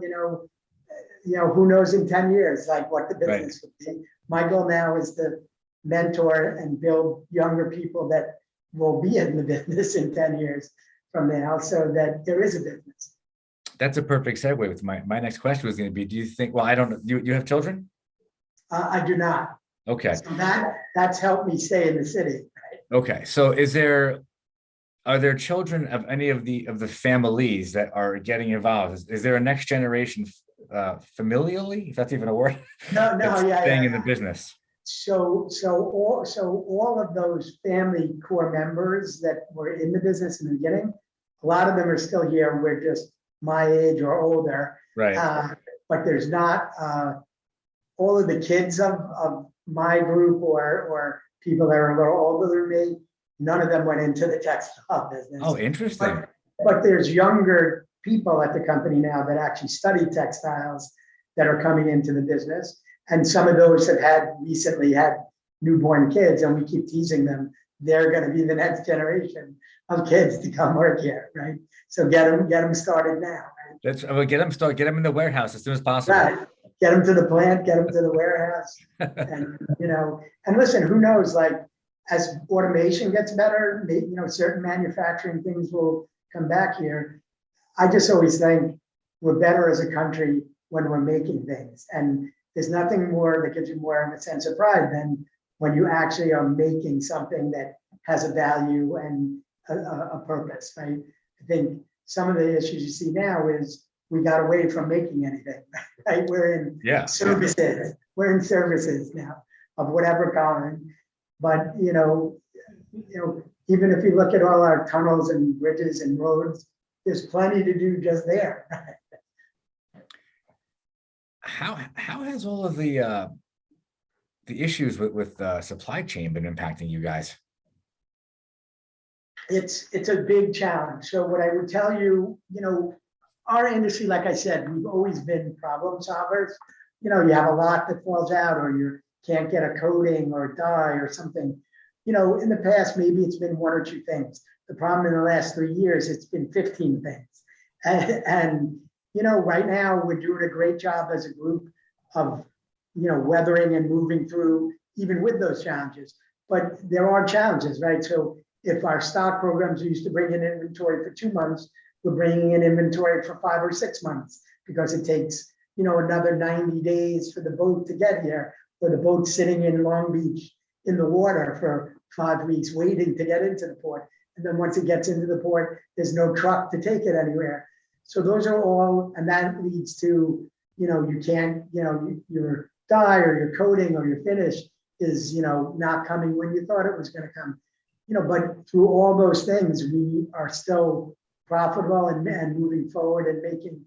who knows in 10 years, like what the business would be. My goal now is to mentor and build younger people that will be in the business in 10 years from now, so that there is a business.
That's a perfect segue with my next question was going to be, do you think, well, I don't know, you have children?
I do not.
Okay.
So that's helped me stay in the city. Right?
Okay. So are there children of any of the families that are getting involved? Is there a next generation familially, if that's even a word?
No,
staying in the business?
all of those family core members that were in the business in the beginning, a lot of them are still here. We're just my age or older.
Right.
But there's not all of the kids of my group or people that are a little older than me. None of them went into the textile business.
Oh, interesting.
But there's younger people at the company now that actually study textiles that are coming into the business. And some of those have recently had newborn kids, and we keep teasing them. They're going to be the next generation of kids to come work here, right? So get them started now. Right?
Get them in the warehouse as soon as possible.
Right. Get them to the plant, get them to the warehouse, and and listen, who knows? Like as automation gets better, certain manufacturing things will come back here. I just always think we're better as a country when we're making things, and there's nothing more that gives you more of a sense of pride than when you actually are making something that has a value and a purpose, right? I think some of the issues you see now is we got away from making anything, right? We're in services. We're in services now of whatever kind. But even if you look at all our tunnels and bridges and roads, there's plenty to do just there.
How has all of the issues with supply chain been impacting you guys?
It's a big challenge. So what I would tell you, our industry, like I said, we've always been problem solvers. You have a lot that falls out, or you can't get a coating or dye or something. In the past, maybe it's been one or two things. The problem in the last 3 years, it's been 15 things. And right now we're doing a great job as a group of, weathering and moving through even with those challenges. But there are challenges, right? So if our stock programs used to bring in inventory for 2 months, we're bringing in inventory for 5 or 6 months because it takes, another 90 days for the boat to get here, or the boat sitting in Long Beach in the water for 5 weeks waiting to get into the port. And then once it gets into the port, there's no truck to take it anywhere. So those are all, and that leads to, you can't, your dye or your coating or your finish is, not coming when you thought it was going to come. But through all those things, we are still profitable and moving forward and making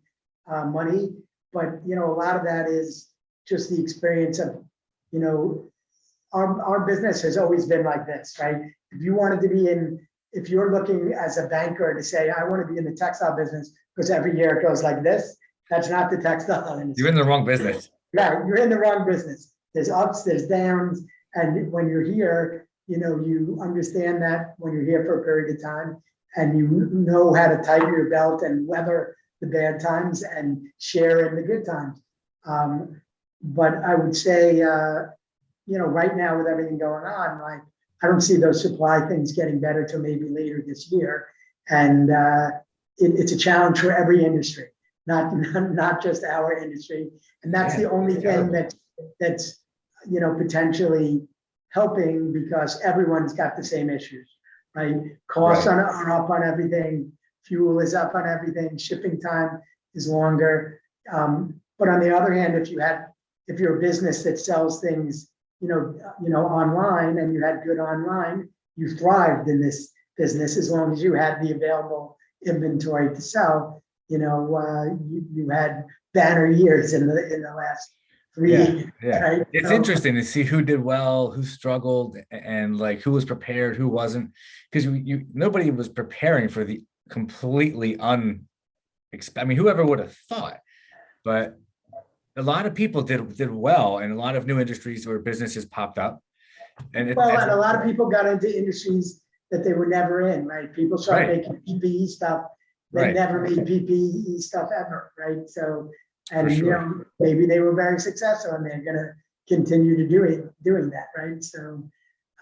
money. But, a lot of that is just the experience of, our business has always been like this, right? If you wanted to be if you're looking as a banker to say, I want to be in the textile business because every year it goes like this, that's not the textile industry.
You're in the wrong business.
Right, you're in the wrong business. There's ups, there's downs. And when you're here, you understand that when you're here for a period of time, and you know how to tighten your belt and weather the bad times and share in the good times. But I would say, right now with everything going on, like I don't see those supply things getting better till maybe later this year. And it's a challenge for every industry, not just our industry. And that's the only thing that's potentially helping, because everyone's got the same issues, right? Costs are up on everything. Fuel is up on everything. Shipping time is longer. But on the other hand, if you're a business that sells things, online, and you had good online, you thrived in this business as long as you had the available inventory to sell. You had banner years in the last 3 years.
Yeah.
Right?
It's interesting to see who did well, who struggled, and like who was prepared, who wasn't, because nobody was preparing for the completely whoever would have thought, but a lot of people did well, and a lot of new industries or businesses popped up. And
and a lot of people got into industries that they were never in, right? People started making PPE stuff. They never made PPE stuff ever, right? So, and maybe they were very successful, and they're going to continue to doing that, right? So,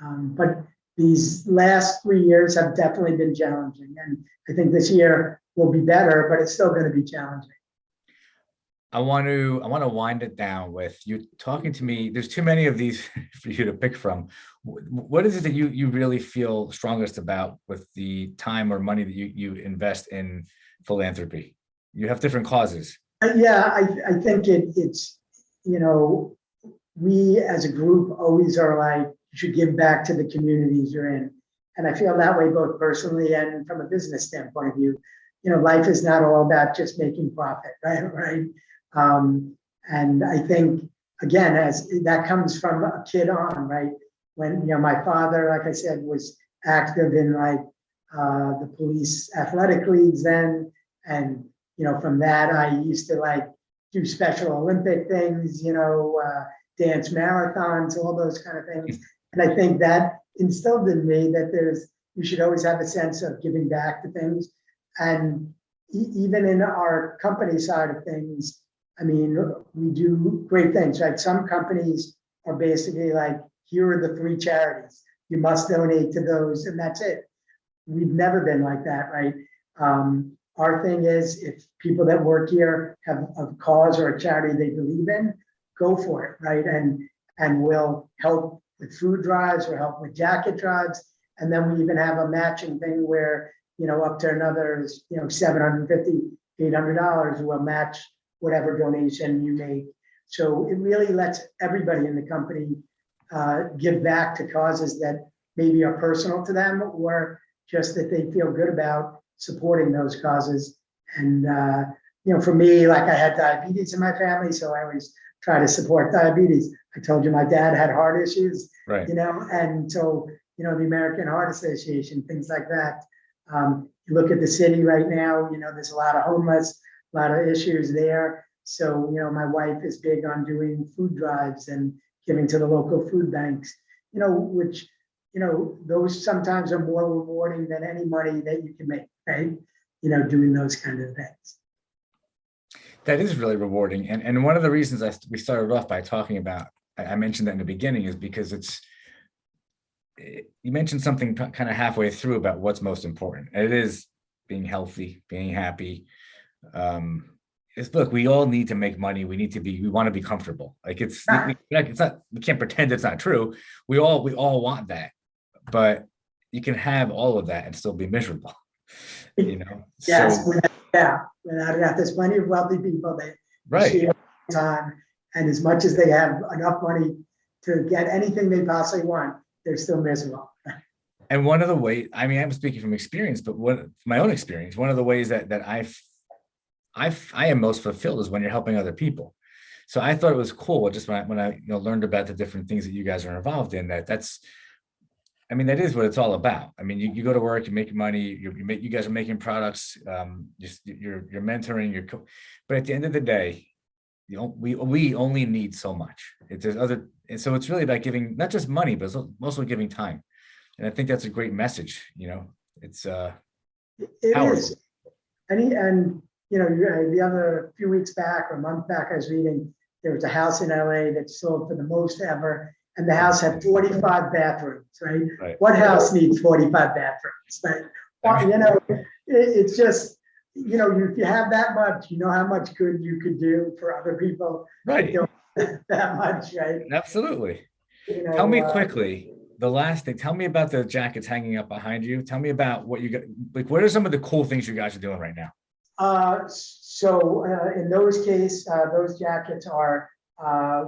but these last 3 years have definitely been challenging, and I think this year will be better, but it's still going to be challenging.
I want to wind it down with you talking to me. There's too many of these for you to pick from. What is it that you really feel strongest about with the time or money that you invest in philanthropy? You have different causes.
I think it's we as a group always are like, you should give back to the communities you're in. And I feel that way both personally and from a business standpoint of view. Life is not all about just making profit, right? Right. And I think, again, as that comes from a kid on, right? When, my father, like I said, was active in like the police athletic leagues then. And, from that, I used to like do Special Olympic things, dance marathons, all those kind of things. And I think that instilled in me that you should always have a sense of giving back to things. And even in our company side of things, I mean, we do great things, right? Some companies are basically like, here are the 3 charities. You must donate to those, and that's it. We've never been like that, right? Our thing is, if people that work here have a cause or a charity they believe in, go for it, right? And we'll help with food drives, we'll help with jacket drives, and then we even have a matching thing where, up to another, $750, $800, we'll match whatever donation you make. So it really lets everybody in the company give back to causes that maybe are personal to them, or just that they feel good about supporting those causes. And, for me, like I had diabetes in my family, so I always try to support diabetes. I told you my dad had heart issues,
Right.
And so, the American Heart Association, things like that. You look at the city right now, there's a lot of homeless, a lot of issues there. So, my wife is big on doing food drives and giving to the local food banks, which, those sometimes are more rewarding than any money that you can make, right? Doing those kind of things.
That is really rewarding. And one of the reasons we started off by talking about, I mentioned that in the beginning, is because you mentioned something kind of halfway through about what's most important. And it is being healthy, being happy. Look, we all need to make money. We want to be comfortable. Like it's not, we can't pretend it's not true. We all want that, but you can have all of that and still be miserable,
Yes, without doubt. There's plenty of wealthy people that
right.
Time, and as much as they have enough money to get anything they possibly want, they're still miserable.
And one of the ways, I mean, I'm speaking from experience, but my own experience, one of the ways that I am most fulfilled is when you're helping other people. So I thought it was cool just when I learned about the different things that you guys are involved in, that is what it's all about. I mean, you go to work, you make money, you guys are making products, you're mentoring, but at the end of the day, we only need so much. And so it's really about giving not just money, but it's also giving time. And I think that's a great message. It's
it
powerful.
Is. And the other few weeks back or a month back, I was reading there was a house in LA that sold for the most ever. And the house had 45 bathrooms, right?
Right.
What house needs 45 bathrooms, right? Well, it's just, if you have that much, how much good you could do for other people.
Right.
That much, right?
Absolutely. Tell me quickly, the last thing, tell me about the jackets hanging up behind you. Tell me about what you got, like, what are some of the cool things you guys are doing right now?
In those jackets are,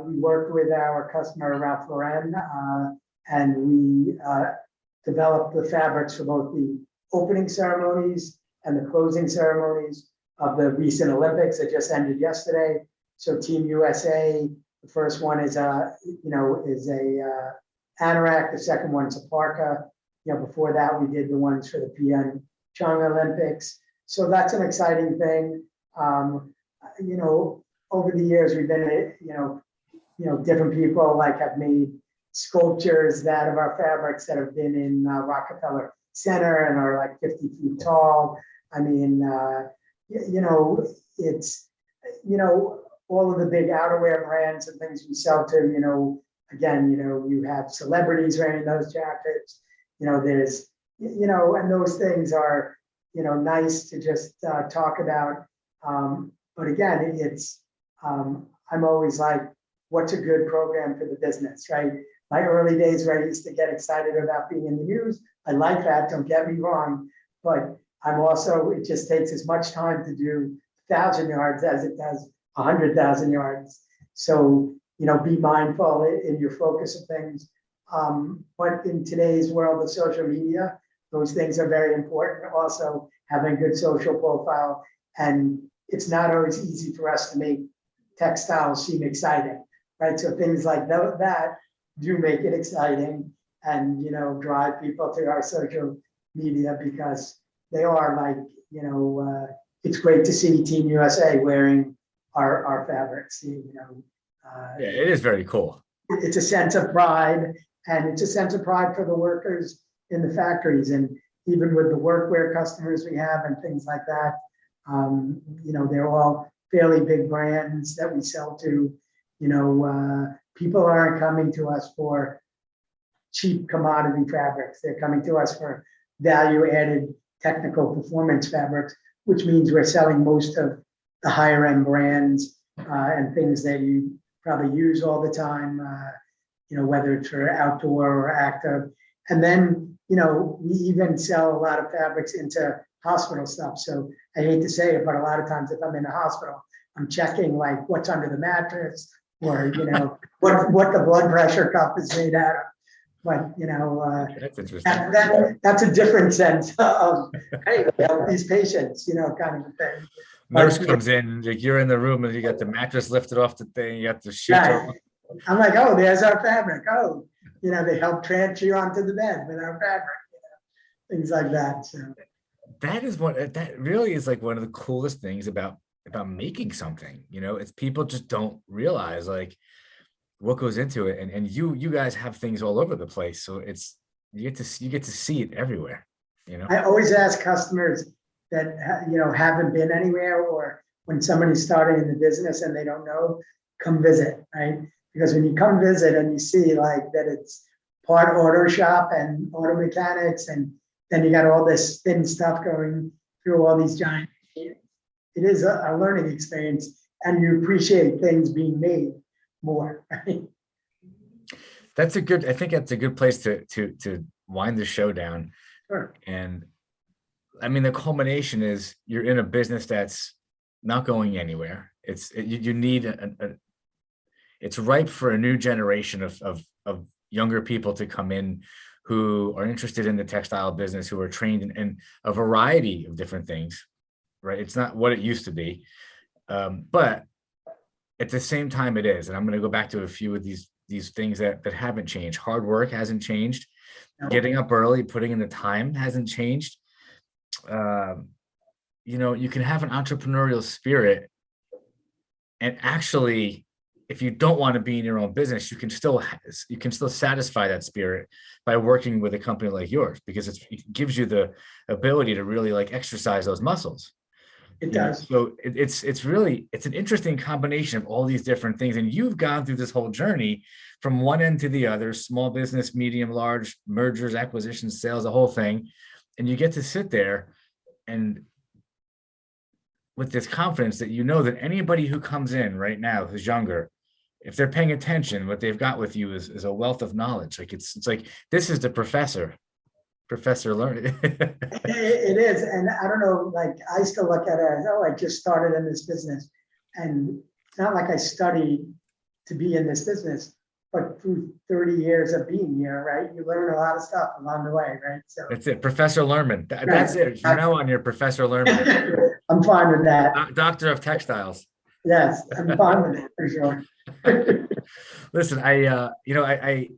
we worked with our customer, Ralph Lauren, and we developed the fabrics for both the opening ceremonies and the closing ceremonies of the recent Olympics that just ended yesterday. So Team USA, the first one is a anorak, the second one's a parka. Before that, we did the ones for the Pyeongchang Olympics. So that's an exciting thing. Over the years, we've been, different people have made sculptures that of our fabrics that have been in Rockefeller Center and are like 50 feet tall. I mean, it's, all of the big outerwear brands and things we sell to, again, you have celebrities wearing those jackets, there's, and those things are, nice to just talk about. But again, it's, I'm always like, what's a good program for the business, right? My early days where I used to get excited about being in the news, I like that, don't get me wrong, but I'm also, it just takes as much time to do 1,000 yards as it does 100,000 yards. So, be mindful in your focus of things. But in today's world of social media, those things are very important. Also, having a good social profile, and it's not always easy for us to make textiles seem exciting, right? So things like that do make it exciting, and drive people to our social media, because they are like, it's great to see Team USA wearing our fabrics.
Yeah, it is very cool.
It's a sense of pride, and it's a sense of pride for the workers in the factories, and even with the workwear customers we have and things like that. They're all fairly big brands that we sell to. People aren't coming to us for cheap commodity fabrics. They're coming to us for value-added technical performance fabrics, which means we're selling most of the higher-end brands and things that you probably use all the time, whether it's for outdoor or active. And then, we even sell a lot of fabrics into hospital stuff. So I hate to say it, but a lot of times if I'm in a hospital, I'm checking like what's under the mattress, or, what the blood pressure cup is made out of. But,
That's interesting.
that's a different sense of, hey, help these patients, kind of a thing.
Nurse comes in, like you're in the room and you got the mattress lifted off the thing, you got the sheet.
Right. I'm like, oh, there's our fabric. Oh, they help transfer you onto the bed with our fabric, things like that. So
That really is like one of the coolest things about making something. It's people just don't realize like what goes into it, and you guys have things all over the place, so you get to see it everywhere.
I always ask customers that haven't been anywhere, or when somebody's starting in the business and they don't know, come visit, right? Because when you come visit and you see like that it's part auto shop and auto mechanics, and then you got all this thin stuff going through all these giant machines, it is a learning experience, and you appreciate things being made more, right?
I think that's a good place to wind the show down.
Sure.
And I mean, the culmination is you're in a business that's not going anywhere. You need it's ripe for a new generation of younger people to come in who are interested in the textile business, who are trained in a variety of different things, right? It's not what it used to be, but at the same time it is. And I'm going to go back to a few of these things that haven't changed. Hard work hasn't changed.
No.
Getting up early, putting in the time hasn't changed. You can have an entrepreneurial spirit, and actually, if you don't want to be in your own business, you can still satisfy that spirit by working with a company like yours, because it gives you the ability to really like exercise those muscles.
It does.
So it's an interesting combination of all these different things, and you've gone through this whole journey from one end to the other: small business, medium, large, mergers, acquisitions, sales, the whole thing. And you get to sit there and with this confidence that that anybody who comes in right now who's younger, if they're paying attention, what they've got with you is a wealth of knowledge. Like it's like this is the Professor Lerman.
It is, and I don't know. Like I still look at it as, I just started in this business, and it's not like I studied to be in this business, but through 30 years of being here, right? You learn a lot of stuff along the way, right? So
that's it, Professor Lerman. That's it. On your Professor Lerman.
I'm fine with that.
Doctor of Textiles.
Yes, I'm fine with it for sure.
Listen, I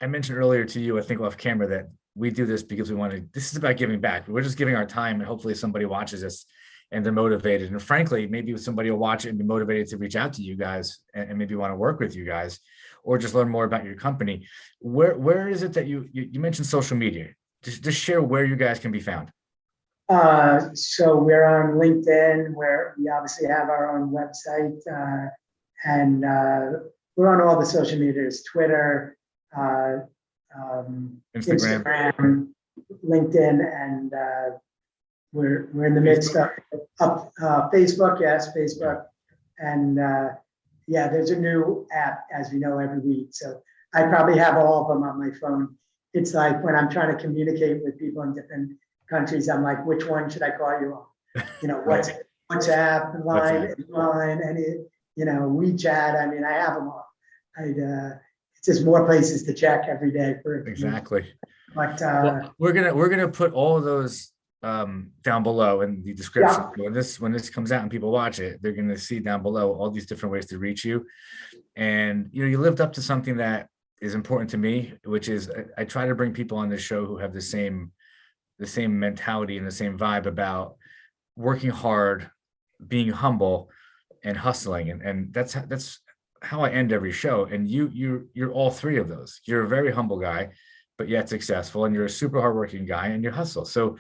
mentioned earlier to you, I think off camera, that we do this because this is about giving back. We're just giving our time, and hopefully somebody watches this and they're motivated. And frankly, maybe somebody will watch it and be motivated to reach out to you guys and maybe want to work with you guys, or just learn more about your company. Where is it that you mentioned social media? Just share where you guys can be found.
So we're on LinkedIn, where we obviously have our own website, and we're on all the social medias: Twitter, Instagram, LinkedIn, and we're in the midst of Facebook. Yes, Facebook, and there's a new app, as we know, every week. So I probably have all of them on my phone. It's like when I'm trying to communicate with people in different countries, I'm like, which one should I call you on? WhatsApp, Line, WeChat. I mean, I have them all. It's just more places to check every day for
Exactly.
But
Well, we're gonna put all of those down below in the description. When this comes out and people watch it, they're gonna see down below all these different ways to reach you. And you lived up to something that is important to me, which is I try to bring people on this show who have the same mentality and the same vibe about working hard, being humble, and hustling. And that's how I end every show. And you're all three of those. You're a very humble guy, but yet successful, and you're a super hardworking guy, and you hustle. So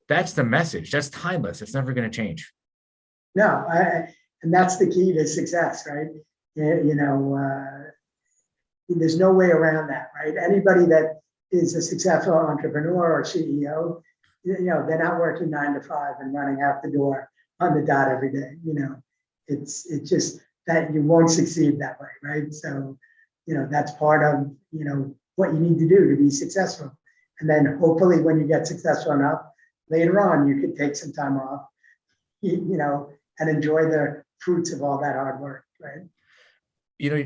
that's the message. That's timeless. It's never going to change.
No, and that's the key to success, right? There's no way around that, right? Anybody that is a successful entrepreneur or CEO, they're not working 9 to 5 and running out the door on the dot every day. It's just that you won't succeed that way, right? So, that's part of, what you need to do to be successful. And then hopefully when you get successful enough, later on, you could take some time off, and enjoy the fruits of all that hard work, right?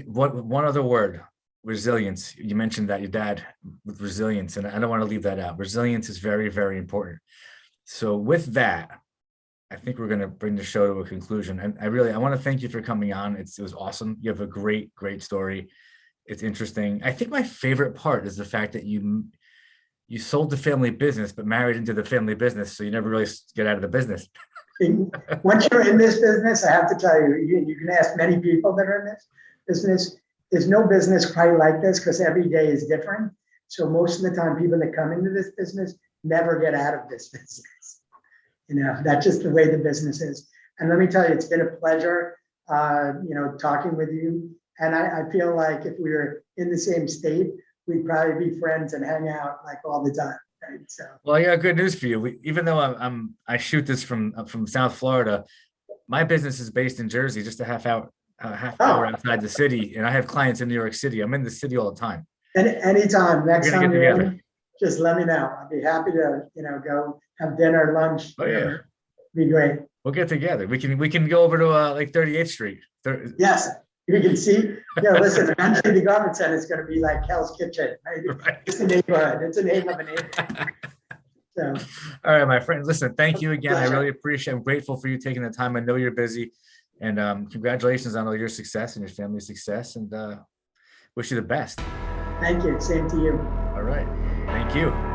One other word, resilience. You mentioned that your dad with resilience, and I don't want to leave that out. Resilience is very, very important. So with that, I think we're going to bring the show to a conclusion. And I want to thank you for coming on. It was awesome. You have a great, great story. It's interesting. I think my favorite part is the fact that you sold the family business, but married into the family business. So you never really get out of the business.
Once you're in this business, I have to tell you, you can ask many people that are in this business. There's no business quite like this because every day is different. So most of the time, people that come into this business never get out of this business. That's just the way the business is. And let me tell you, it's been a pleasure, talking with you. And I feel like if we were in the same state, we'd probably be friends and hang out like all the time. Right? So.
Well, I got good news for you. Even though I shoot this from South Florida, my business is based in Jersey, just a half hour outside the city, and I have clients in New York City. I'm in the city all the time.
And anytime, next time you're in, just let me know. I'd be happy to, go have dinner, lunch.
Oh yeah,
be great.
We'll get together. We can go over to like 38th Street.
Yes, you can see. Listen, eventually the garment center is going to be like Hell's Kitchen. Right? It's a neighborhood. It's a name of a neighborhood. So.
All right, my friend. Listen, thank you again. I really appreciate. I'm grateful for you taking the time. I know you're busy, and congratulations on all your success and your family's success. And wish you the best.
Thank you. Same to you.
All right. Thank you.